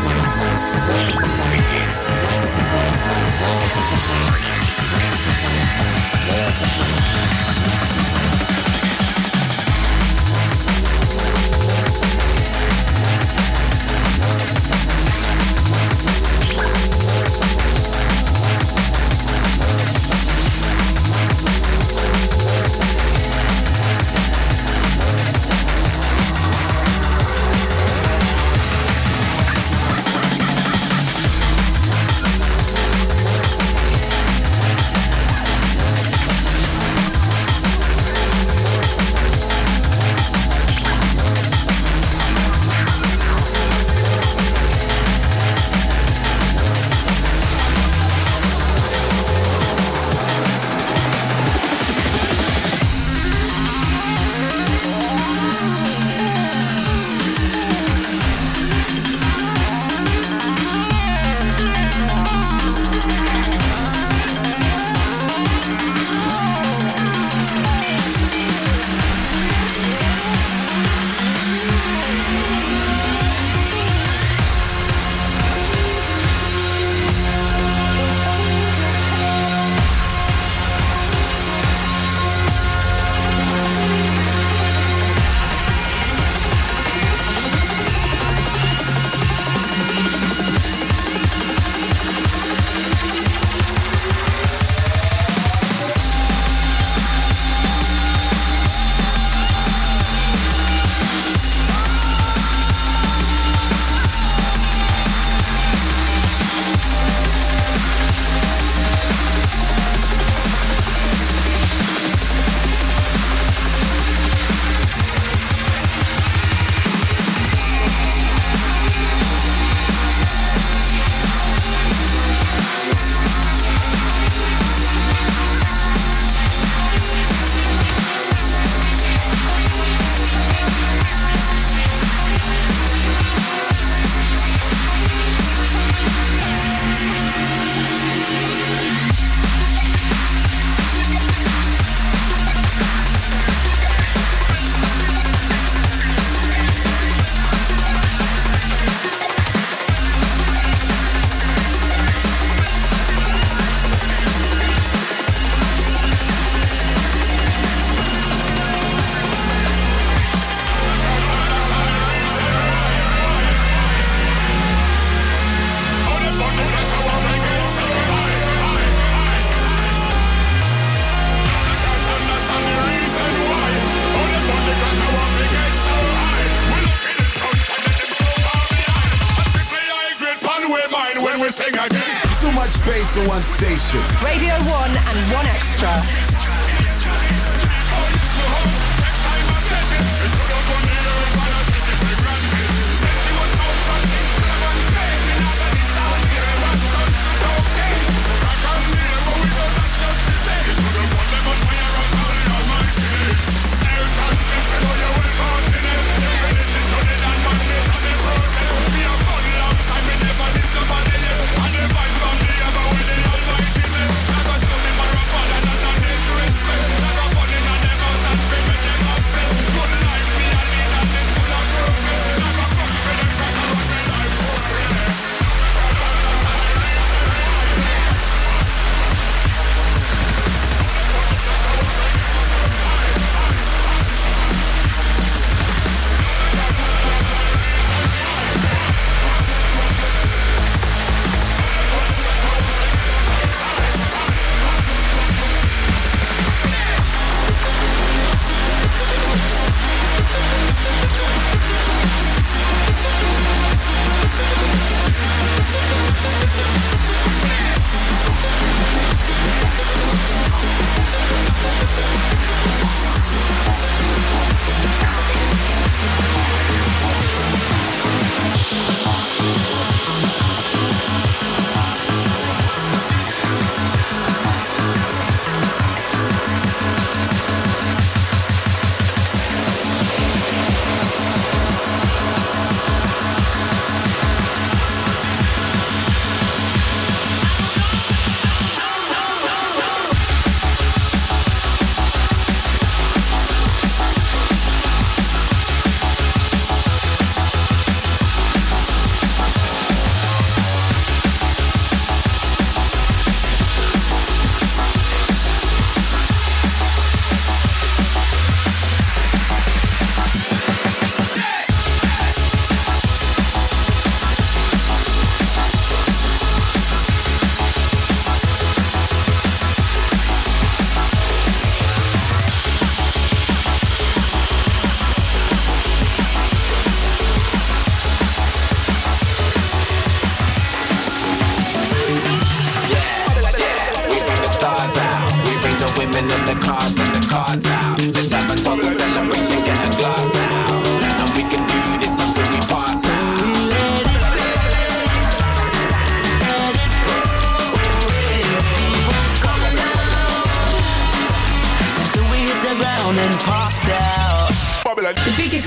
bass on one station. Radio 1 and 1 Extra.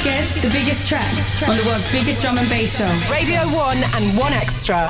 biggest guests, the biggest tracks on the world's biggest drum and bass show. Radio 1 and 1 Extra.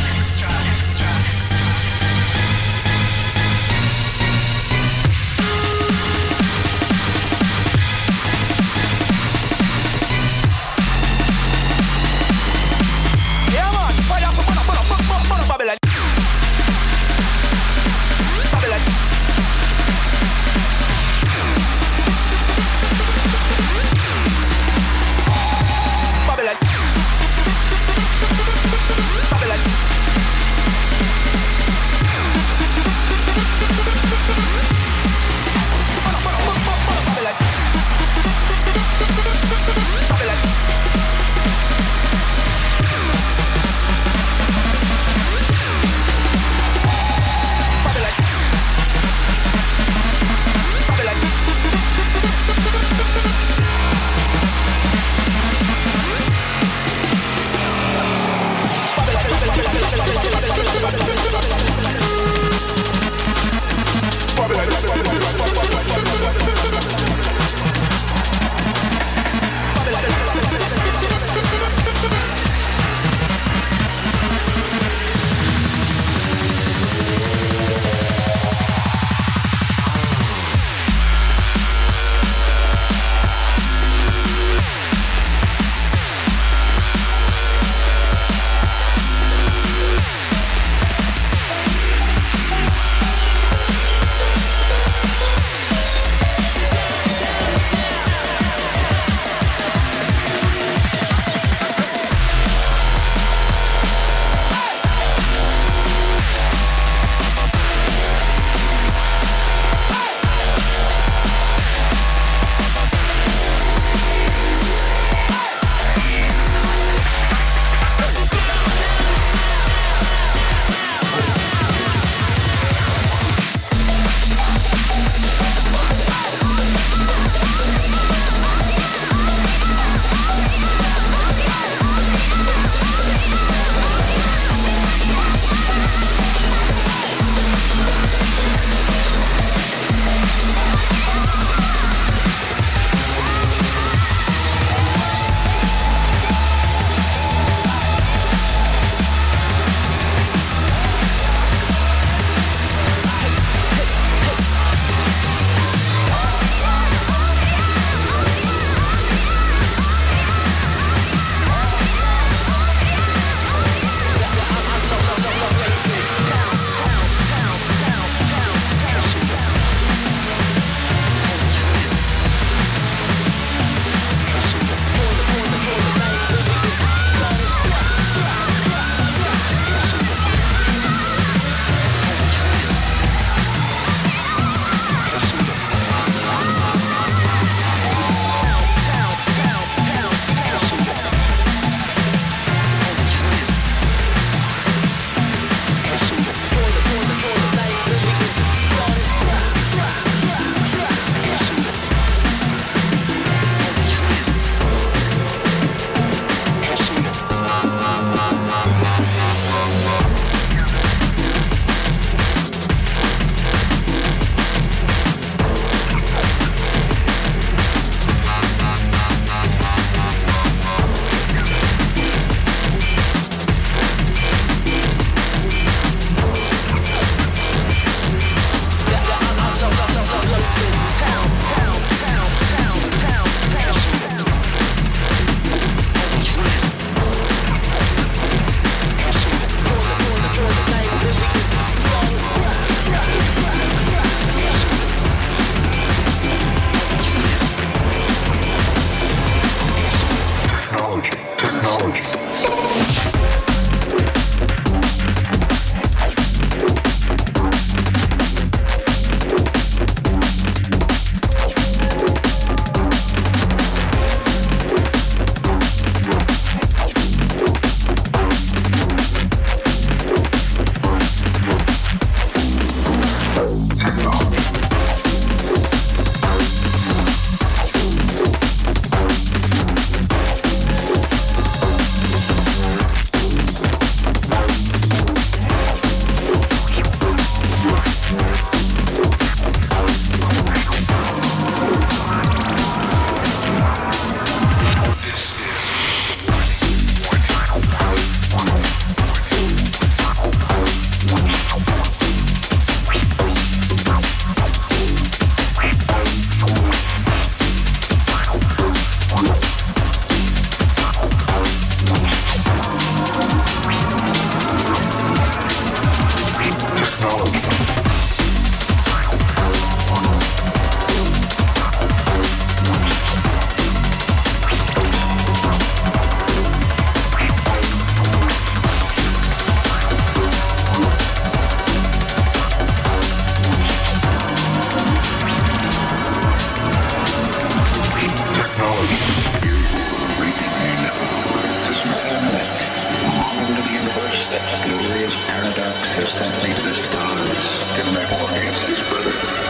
have sent me to the stars to make war against his brother.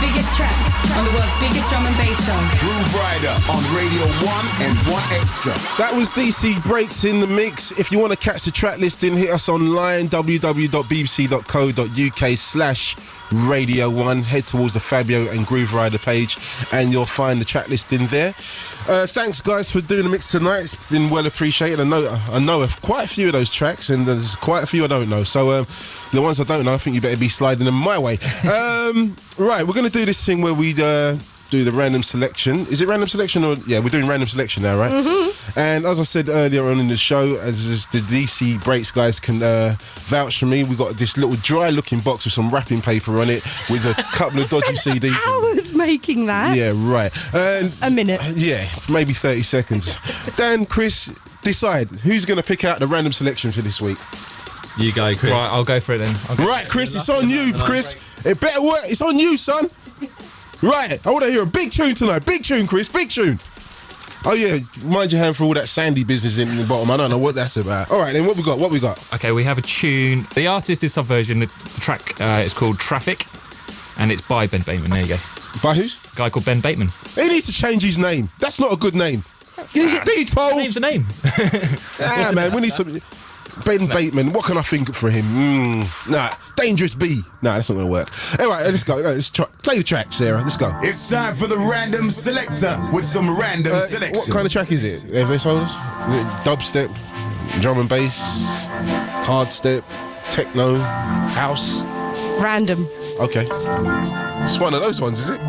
biggest tracks on the world's biggest drum and bass show. Grooverider on Radio 1 and 1 Extra. That was DC Breaks in the mix. If you want to catch the track listing, hit us online, www.bbc.co.uk/Radio 1. Head towards the Fabio and Grooverider page and you'll find the track listing there. Thanks, guys, for doing the mix tonight. It's been well appreciated. I know quite a few of those tracks, and there's quite a few I don't know. So the ones I don't know, I think you better be sliding them my way. Right, we're going to do this thing where we do the random selection. Is it random selection or... Yeah, we're doing random selection now, right? Mm-hmm. And as I said earlier on in the show, as the DC Breaks guys can vouch for me, we got this little dry-looking box with some wrapping paper on it with a couple of dodgy CDs. Hours making that. Yeah, right. And a minute. Yeah, maybe 30 seconds. Dan, Chris, decide who's going to pick out the random selection for this week. You go, Chris. Right, I'll go for it then. Right, Chris, it's on you, Chris. It better work. It's on you, son. Right, I want to hear a big tune tonight. Big tune, Chris, big tune. Oh, yeah, mind your hand for all that sandy business in the bottom. I don't know what that's about. All right, then, what we got? Okay, we have a tune. The artist is Subversion. The track is called Traffic, and it's by Ben Bateman. There you go. By who's? A guy called Ben Bateman. He needs to change his name. That's not a good name. Deedpole. Name's a name. Man, we need some... Ben Bateman, what can I think for him? Nah, Dangerous B. Nah, that's not going to work. Anyway, let's go. Play the track, Sarah. Let's go. It's time for the random selector with some random selection. What kind of track is it? Have they sold us? Is it dubstep, drum and bass, hardstep, techno, house? Random. Okay. It's one of those ones, is it?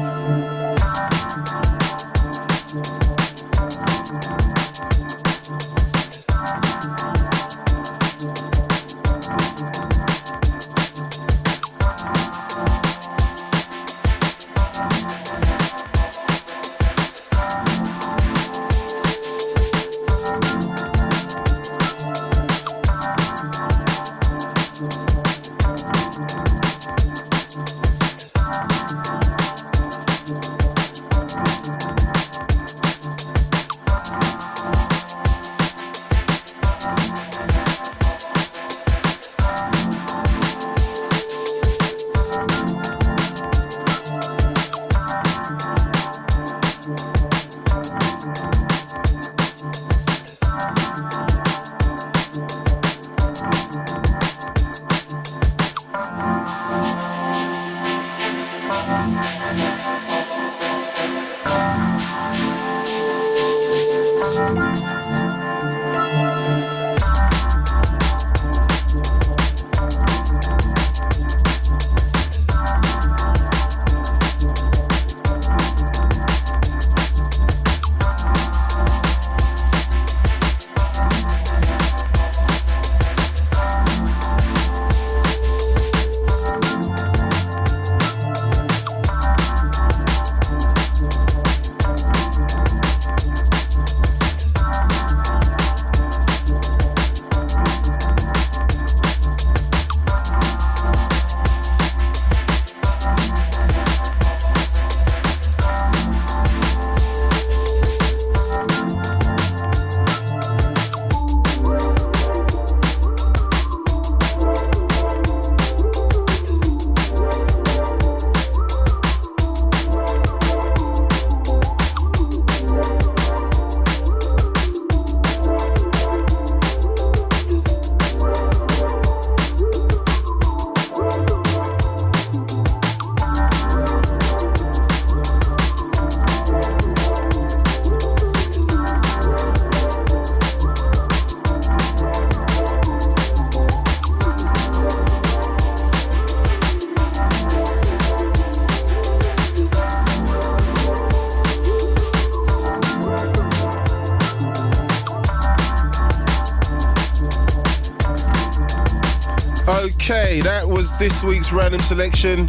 Okay, that was this week's random selection.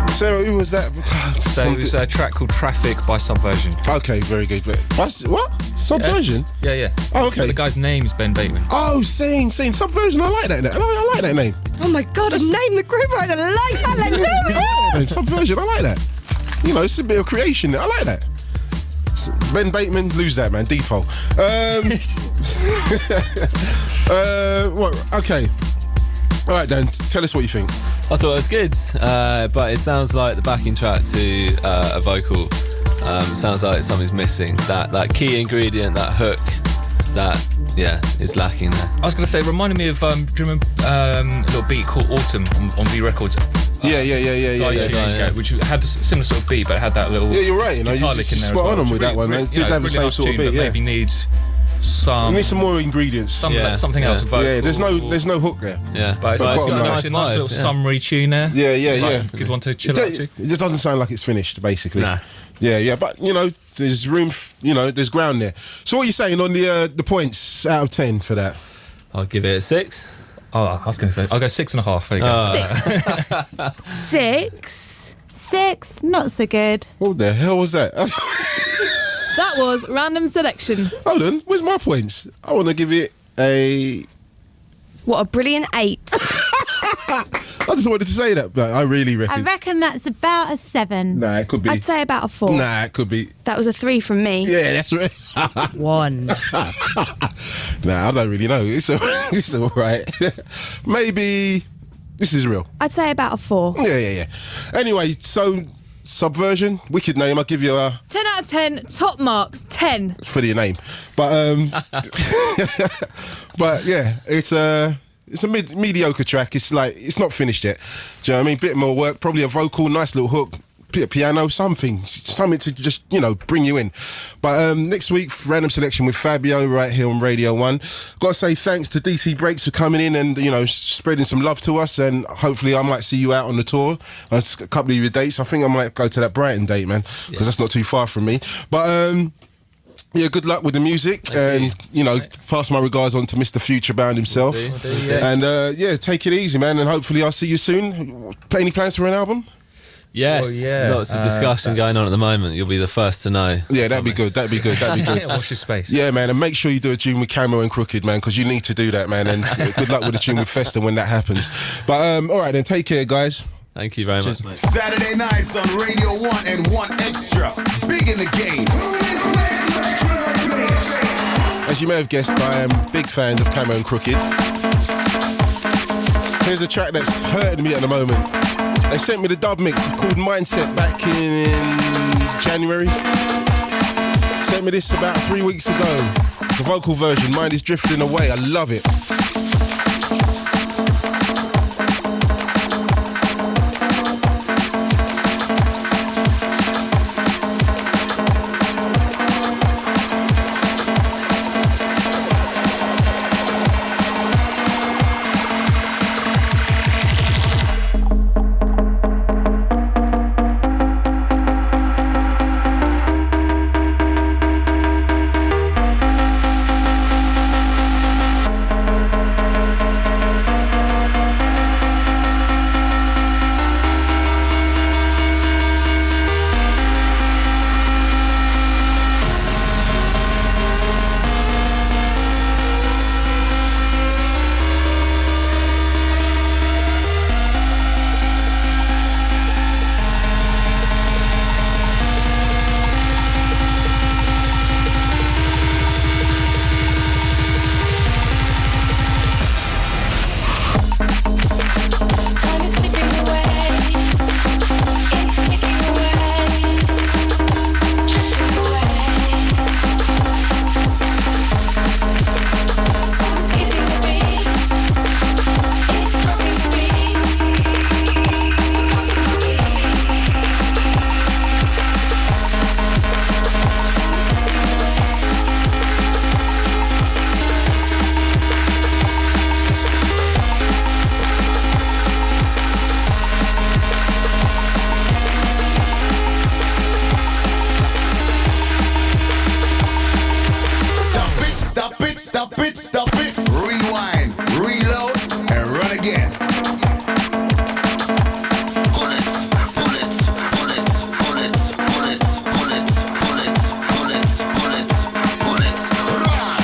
Sarah, who was that? So it was a track called Traffic by Subversion. Okay, very good. What? Subversion? Yeah. Oh, okay. So the guy's name is Ben Bateman. Oh, Scene. Subversion, I like that. I like that name. Oh my God, a name the Grooverider likes. Hallelujah. Subversion, I like that. You know, it's a bit of creation. I like that. Ben Bateman, lose that, man. Depot. What? Okay. All right, Dan, tell us what you think. I thought it was good, but it sounds like the backing track to a vocal Sounds like something's missing. That key ingredient, that hook, that is lacking there. I was going to say, it reminded me of a little beat called Autumn on V Records. Which had a similar sort of beat, but it had that little you're right. You know, guitar lick in there. Spot on with that one. It did have the same sort of beat. Maybe needs some. You need some more ingredients. Something else. Yeah, there's no hook there. Yeah, but it's got a nice little summary tune there. Yeah. Good one to chill out to. It just doesn't sound like it's finished, basically. Nah. Yeah, but there's room. There's ground there. So what are you saying on the points out of 10 for that? I'll give it a 6. Oh, I was going to say, I'll go 6.5. There you go. 6. 6. Not so good. What the hell was that? That was random selection. Hold on, where's my points? I want to give it a... What a brilliant 8. I just wanted to say that, but I really reckon... I reckon that's about a 7. Nah, it could be... I'd say about a 4. Nah, it could be... That was a 3 from me. Yeah, that's right. 1. Nah, I don't really know. It's all right. Maybe... This is real. I'd say about a 4. Yeah. Anyway, so... Subversion, wicked name. I'll give you a 10 out of 10. Top marks 10 for your name, but but yeah, it's a mediocre track. It's it's not finished yet. Do you know what I mean? Bit more work, probably a vocal, nice little hook, bit of piano, something to just bring you in. But next week, random selection with Fabio right here on Radio 1. Got to say thanks to DC Breaks for coming in and spreading some love to us, and hopefully I might see you out on the tour. A couple of your dates. I think I might go to that Brighton date, man, because that's not too far from me. But yeah, good luck with the music. Thank and pass my regards on to Mr. Futurebound himself. And take it easy, man, and hopefully I'll see you soon. Any plans for an album? Yes, lots of discussion going on at the moment. You'll be the first to know. Yeah, that'd be good. Watch your space. Yeah, man, and make sure you do a tune with Camo and Krooked, man, because you need to do that, man. And good luck with the tune with Festa when that happens. But all right, then, take care, guys. Thank you very much, mate. Saturday nights on Radio 1 and 1 Extra. Big in the game. As you may have guessed, I am big fans of Camo and Krooked. Here's a track that's hurting me at the moment. They sent me the dub mix called Mindset back in January. Sent me this about 3 weeks ago. The vocal version, Mind is Drifting Away. I love it. Stop it, rewind, reload, and run again. Bullets, bullets, bullets, bullets, bullets, bullets, bullets, bullets, bullets, bullets, rah, rah,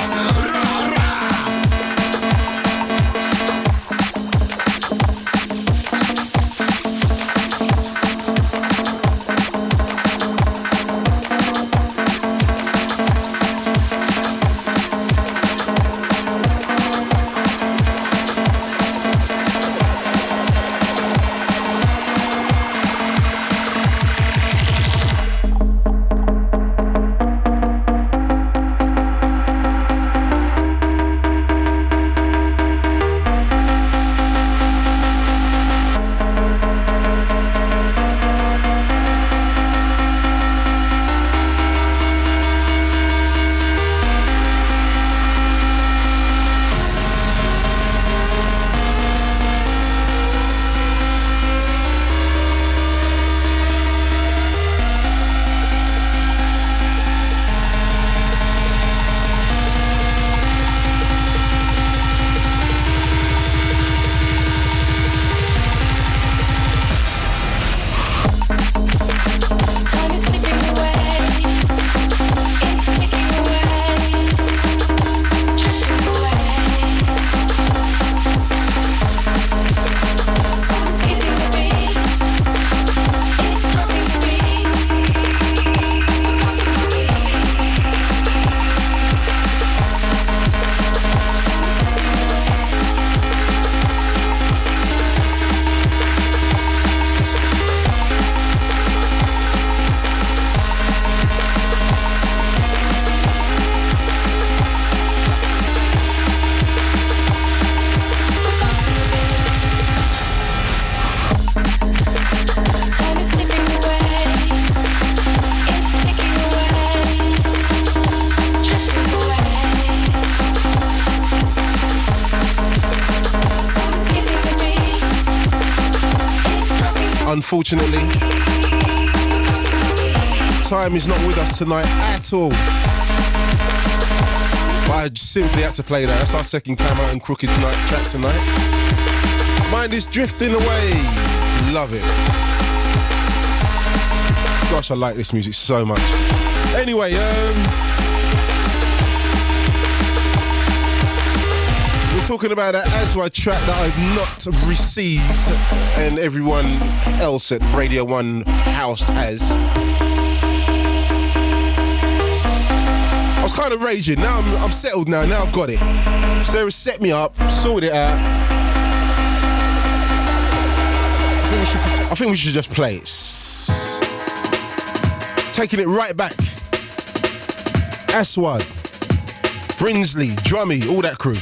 unfortunately, time is not with us tonight at all. But I simply had to play that. That's our second Camo and Krooked track tonight. Mind is drifting away. Love it. Gosh, I like this music so much. Anyway, we're talking about an Aswad track that I've not received and everyone else at Radio 1 House has. I was kind of raging. Now I'm settled now. Now I've got it. Sarah set me up, sorted it out. I think we should just play it. Taking it right back. Aswad, Brinsley, Drummy, all that crew.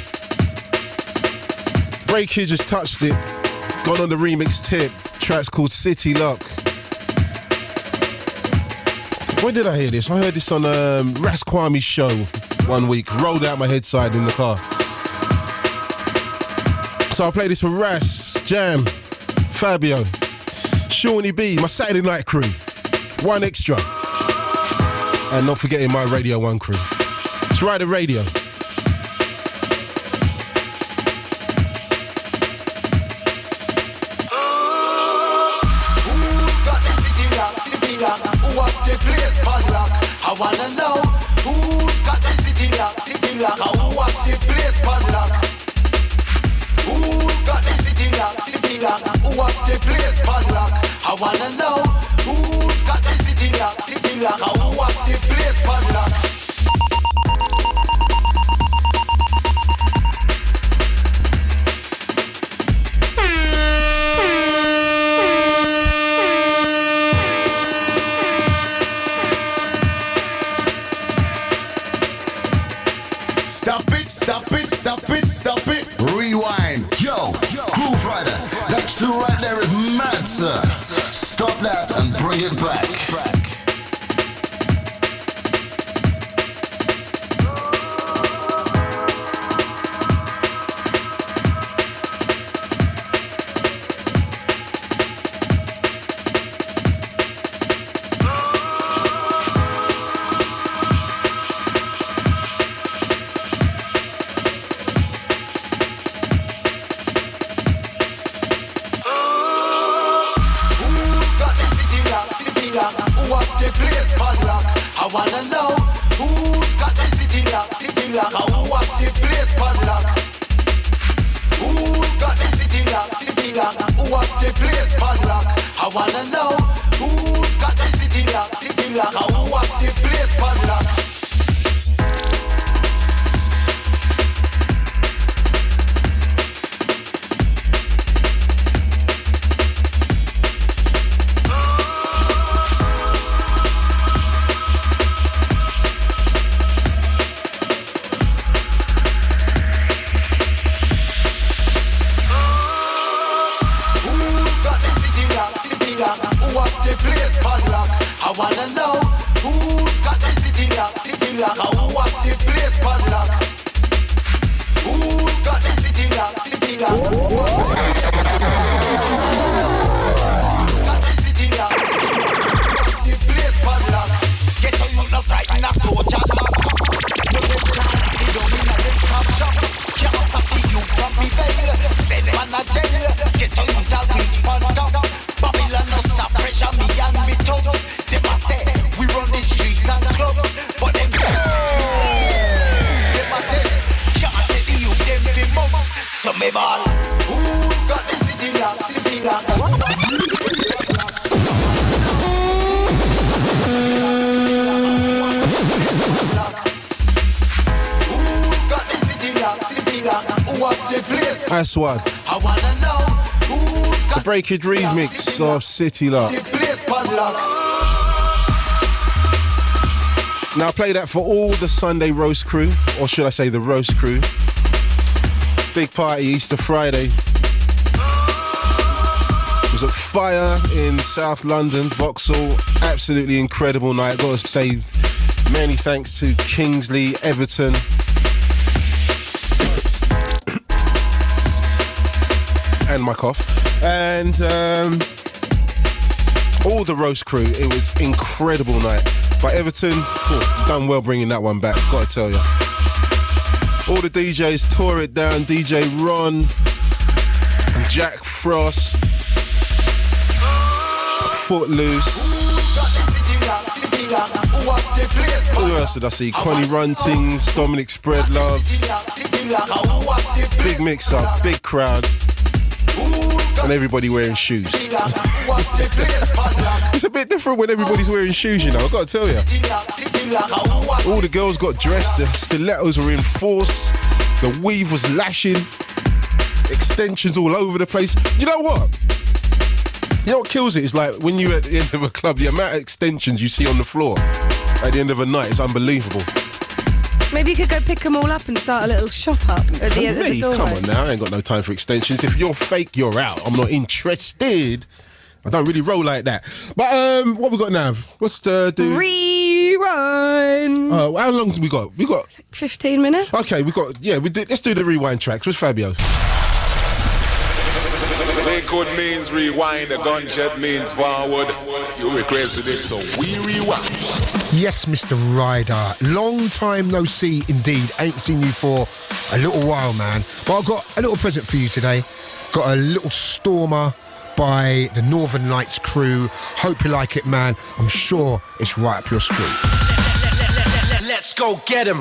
Breakage has touched it. Gone on the remix tip. Track's called City Lock. Where did I hear this? I heard this on Ras Kwame's show one week. Rolled out my head side in the car. So I'll play this for Ras, Jam, Fabio, Shawnee B, my Saturday night crew. One extra. And not forgetting my Radio 1 crew. It's Rider Radio. The place padlock. I wanna know who's got the city lock. Who up the place padlock? Who's got the city lock? Who up the place padlock? I wanna know who's got the city lock. Who up the place padlock? Stop it. Rewind. Yo, Grooverider. That tune right there is mad, sir. Stop that and bring it back. I wanna know who's got the city lock. Who up the place padlock? Who's got the city lock? Who up the place padlock? I wanna know who's got the city lock. Who up the place padlock? I wanna know who's got the city lock. Who up the place padlock? Who's got the city lock? Who's got the city lock? The place padlock. Get on you no frighten a soldier. No them can't see down in a them top shops. Can't stop the youth from prevail. Send man a jail. Get on you to reach for top. Babylon no stop pressure me and me toes. Them a say we run the streets and clubs, but them a test. Can't tell the youth them be monks. So me ball. Who's got the city lock? Who's got the city lock? Who up the place? Aswad. I wanna know who's got the Breakage remix of City Lock. the place padlock. Now play that for all the Sunday roast crew, or should I say the roast crew. Big party Easter Friday. It was at Fire in South London, Vauxhall. Absolutely incredible night. Got to say many thanks to Kingsley, Everton. And my cough. And all the roast crew. It was incredible night. But Everton, done well bringing that one back, gotta tell you. All the DJs tore it down. DJ Ron, Jack Frost, Footloose. Who else did I see? Connie Runtings, Dominic Spreadlove. Big mix up, big crowd. And everybody wearing shoes. It's a bit different when everybody's wearing shoes, you know, I've got to tell you. All the girls got dressed, the stilettos were in force, the weave was lashing, extensions all over the place. You know what? You know what kills it is like when you're at the end of a club, the amount of extensions you see on the floor at the end of a night is unbelievable. Maybe you could go pick them all up and start a little shop up at the end of the doorway. Come on now, I ain't got no time for extensions. If you're fake, you're out. I'm not interested. I don't really roll like that. But what we got now? What's the rewind? How long have we got? We got 15 minutes. Okay, let's do the rewind tracks. Where's Fabio? Breakage means rewind, the gunshot means forward. You requested it, so we rewind. Yes, Mr. Ryder. Long time no see indeed. Ain't seen you for a little while, man. But I've got a little present for you today. Got a little Stormer by the Northern Lights crew. Hope you like it, man. I'm sure it's right up your street. Let's go get him.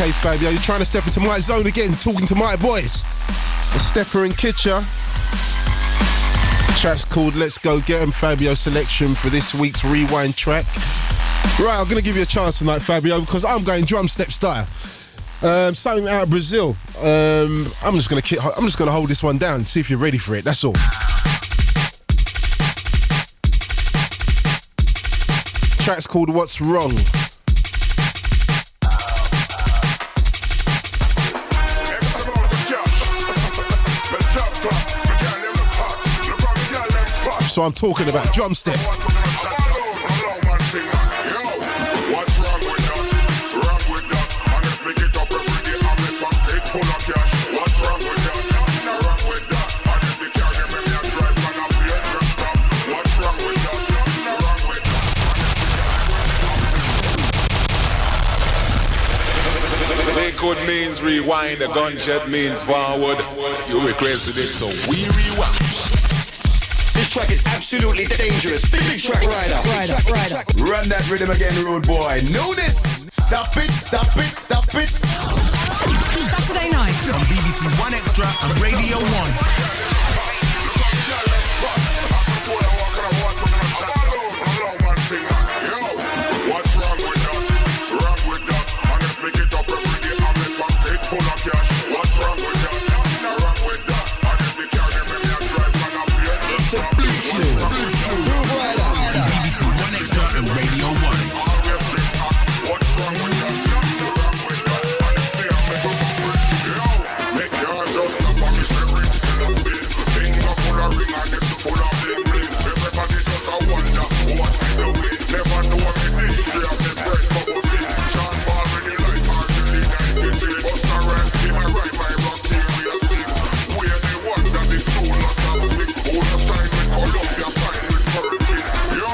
Okay, Fabio, you're trying to step into my zone again, talking to my boys. Steppa and Kitcher. Track's called Let's Go Get 'Em, Fabio selection for this week's rewind track. Right, I'm going to give you a chance tonight, Fabio, because I'm going drum step style. Something out of Brazil. I'm just going to hold this one down and see if you're ready for it. That's all. Track's called What's Wrong. So I'm talking about drum step. Record means rewind, the gunshot means forward. You requested it, so we rewind. This track is absolutely dangerous. Big track rider. Run that rhythm again, road boy. Know this. Stop it. Saturday night on BBC One Extra and Radio 1. What's wrong with that? Wrong with that. And if we pick it up every day and make pocket full of cash. What's wrong with that? Wrong with that. And if we carry me and drive on a plane. It's a big show. Grooverider. BBC One Extra and Radio 1. What's wrong with that? Wrong with that. And if they are making a break. Yo, make your just stop on me straight still a bit. Finger full of ring and it's full of bling bling. Everybody just a wonder what we doing. Never know me DJ of the bread bubble tea. Sean Paul really like Marjorie 93. Bust a rap, him a rhyme, my rock serious thing. We're the ones that is too lot of music. Who the sign with Columbia, sign with Furney. Yo,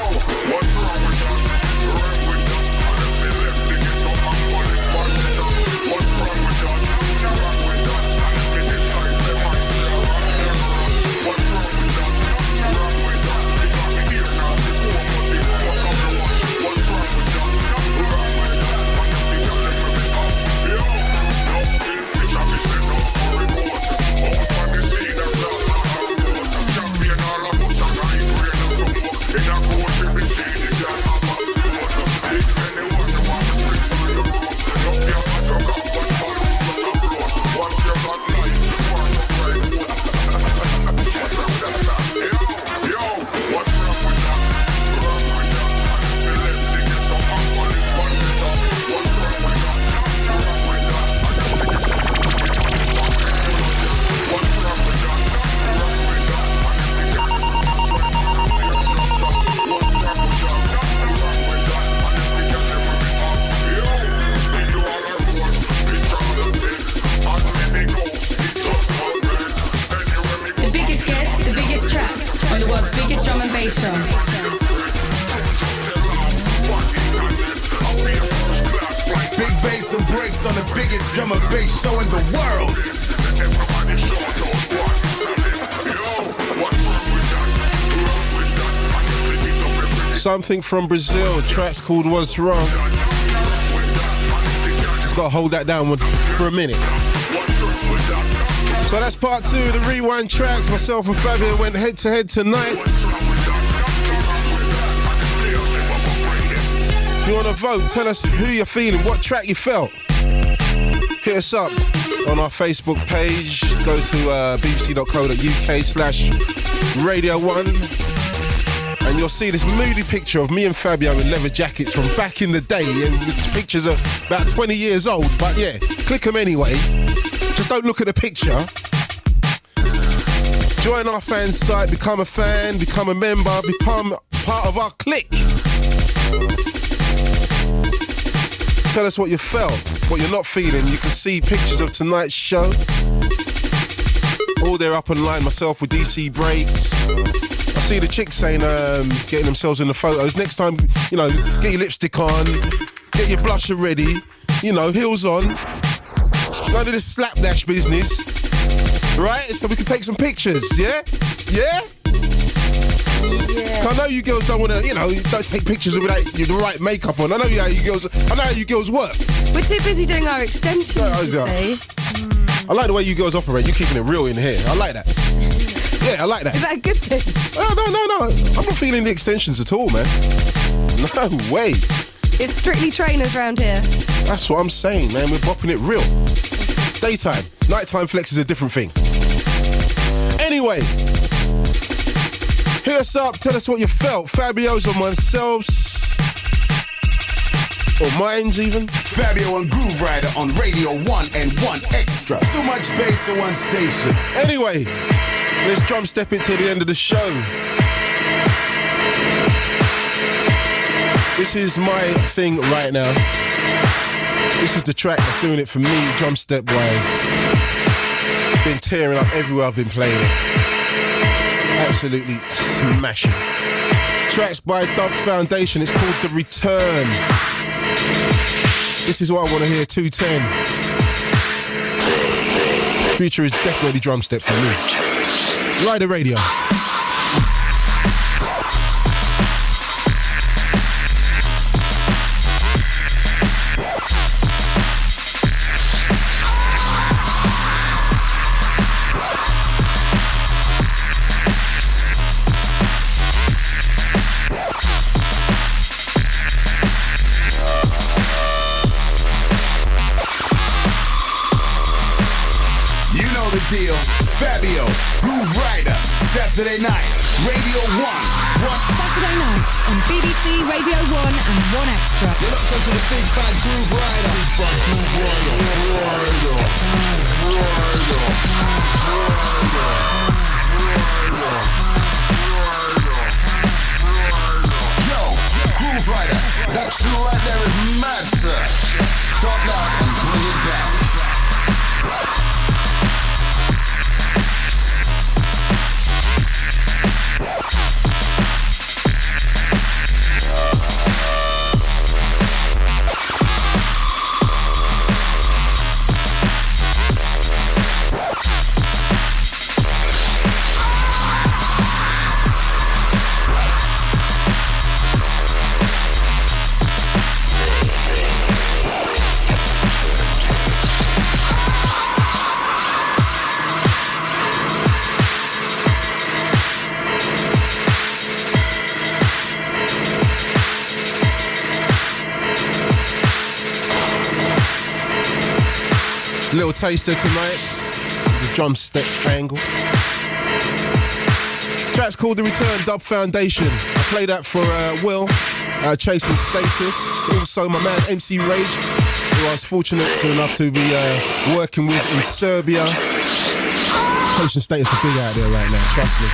what's wrong with that? Wrong with that. And if they left to get up and call it one stop. What's wrong with that? Wrong with that. And if they decide they might say what's wrong with that? Wrong with that. They got me here now before Monday. What's up the one? What's wrong with that? Wrong with that. And if they got them to be up. Yo, no fish and me send off for report. Out from the scene and blast on our road. Champion all of us and I brain and some more. In a coach we be seen it can have a sport. Big anyone you want to bring to the road. Love your match up up but all over the road. Once you got life, you want to ride wood. What's wrong with that? Yo, what's wrong with that? Wrong with that. And if they left to get some and call it one stop. What's wrong with that? Wrong with that. And if they get some and get one stop. What's wrong with that? Wrong with that. And if they get some and what's wrong with that? Wrong with that. And if they get them to be up. Yo, we do all our road. We travel a bit. And when they go, it does not red. Anywhere we go. The biggest guests, the biggest tracks on the world's biggest drum and bass show. Big bass and breaks on the biggest drum and bass show in the world. Something from Brazil, track's called What's Wrong. Just gotta hold that down for a minute. So that's part 2 of the Rewind tracks. Myself and Fabio went head to head tonight. If you want to vote, tell us who you're feeling, what track you felt. Hit us up on our Facebook page. Go to bbc.co.uk/Radio1 and you'll see this moody picture of me and Fabio in leather jackets from back in the day. Pictures are about 20 years old, but yeah, click them anyway. Just don't look at the picture. Join our fan site, become a fan, become a member, become part of our clique. Tell us what you felt, what you're not feeling. You can see pictures of tonight's show. All there up online, myself with DC Breaks. I see the chicks saying, getting themselves in the photos. Next time, get your lipstick on, get your blusher ready, heels on. None of this slapdash business, right? So we can take some pictures, yeah? Yeah? I know you girls don't want to, don't take pictures without the right makeup on. I know how you girls work. We're too busy doing our extensions, you see. I like the way you girls operate. You're keeping it real in here. I like that. Yeah, I like that. Is that a good thing? Oh, no. I'm not feeling the extensions at all, man. No way. It's strictly trainers around here. That's what I'm saying, man. We're bopping it real. Daytime. Nighttime flex is a different thing. Anyway, hit us up. Tell us what you felt. Fabio's or myself's. Or mine's even. Fabio and Grooverider on Radio 1 and 1 Extra. So much bass on one station. Anyway, let's drum step it to the end of the show. This is my thing right now. This is the track that's doing it for me, drum step wise. It's been tearing up everywhere I've been playing it. Absolutely smashing. Tracks by Dub Foundation. It's called The Return. This is what I want to hear, 210. Future is definitely drum step for me. Rider Radio. Deal, Fabio, Grooverider, Saturday night, Radio 1. Saturday nights on BBC Radio 1 and 1 Extra. You're locked onto the Big Bad Grooverider. Yo, Grooverider, that tune right there is mad, sir. Stop that and bring it back. Little taster tonight, the drum step triangle. Track's called The Return, Dub Foundation. I played that for Will, Chasing Status. Also my man MC Rage, who I was fortunate enough to be working with in Serbia. Chasing Status are big out there right now, trust me.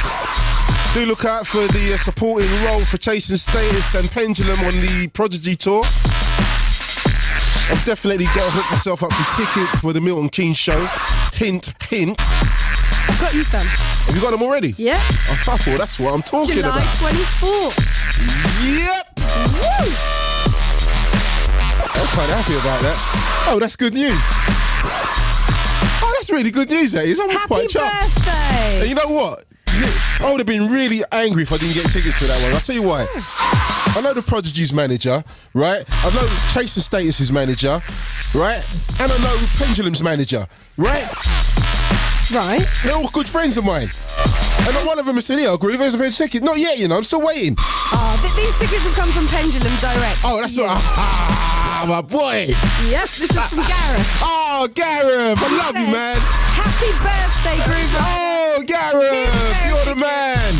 Do look out for the supporting role for Chasing Status and Pendulum on the Prodigy tour. I've definitely got to hook myself up for tickets for the Milton Keynes show. Hint, hint. I've got you some. Have you got them already? Yeah. Oh, that's what I'm talking July about. July 24th. Yep. Woo! I'm quite happy about that. Oh, that's good news. Oh, that's really good news, that is. I'm quite chuffed. Happy birthday. And you know what? I would have been really angry if I didn't get tickets for that one. I'll tell you why. I know the Prodigy's manager, right? I know Chasing Status's manager, right? And I know Pendulum's manager, right? Right. They're all good friends of mine. And not one of them has said, yeah, Groover's a bit ticket. Not yet, you know, I'm still waiting. Oh, these tickets have come from Pendulum direct. Oh, that's what my boy. Yep, this is from Gareth. Oh, Gareth, I love you, man. Happy birthday, Groover. Oh, Gareth, you're the man.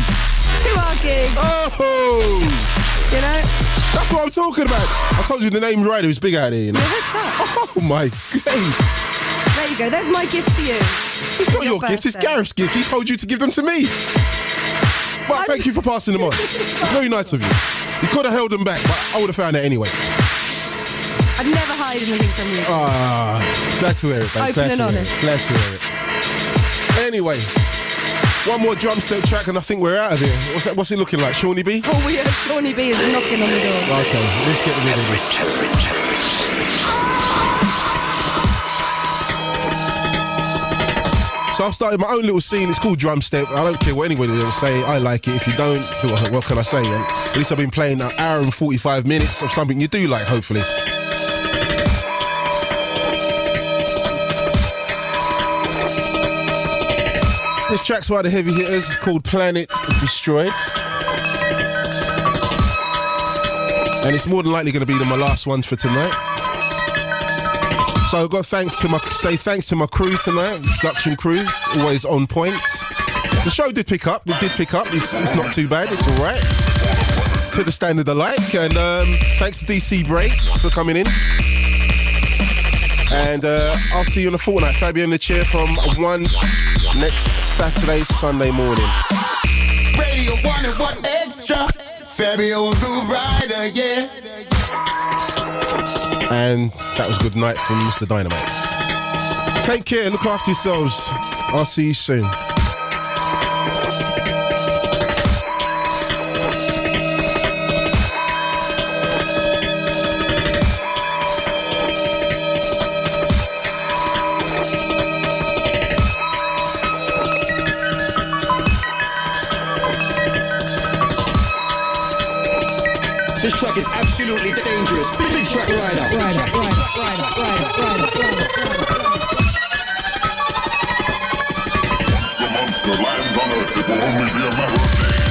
To our gig. Oh. You know? That's what I'm talking about. I told you the name Ryder is big out there, you know? You're hooked up. Oh, my days. There you go, there's my gift to you. It's not your gift, it's Gareth's gift. He told you to give them to me. But thank you for passing them on. Very nice of you. You could have held them back, but I would have found out anyway. I'd never hide anything from you. Glad to hear it, man. Open and honest. Glad to hear it. Anyway, one more drum step track and I think we're out of here. What's it looking like? Shawnee B? Oh, yeah, Shawnee B is knocking on the door. Okay, let's get rid of this. So I've started my own little scene. It's called Drum Step. I don't care what anybody will say. I like it. If you don't, what can I say? And at least I've been playing an hour and 45 minutes of something you do like, hopefully. This track's by the Heavy Hitters. It's called Planet Destroyed. And it's more than likely going to be my last one for tonight. So I've got thanks to my crew tonight, production crew, always on point. The show did pick up. It did pick up. It's not too bad. It's all right. It's to the standard I like. And thanks to DC Breaks for coming in. And I'll see you in a fortnight. Fabio in the chair from 1 next Saturday, Sunday morning. Radio 1 and 1 Extra. Fabio and Grooverider, yeah. And that was good night from Mr. Dynamite. Take care, look after yourselves. I'll see you soon. This track is absolutely dangerous. Big track rider. The monster lands on Earth, it will only be a matter of days.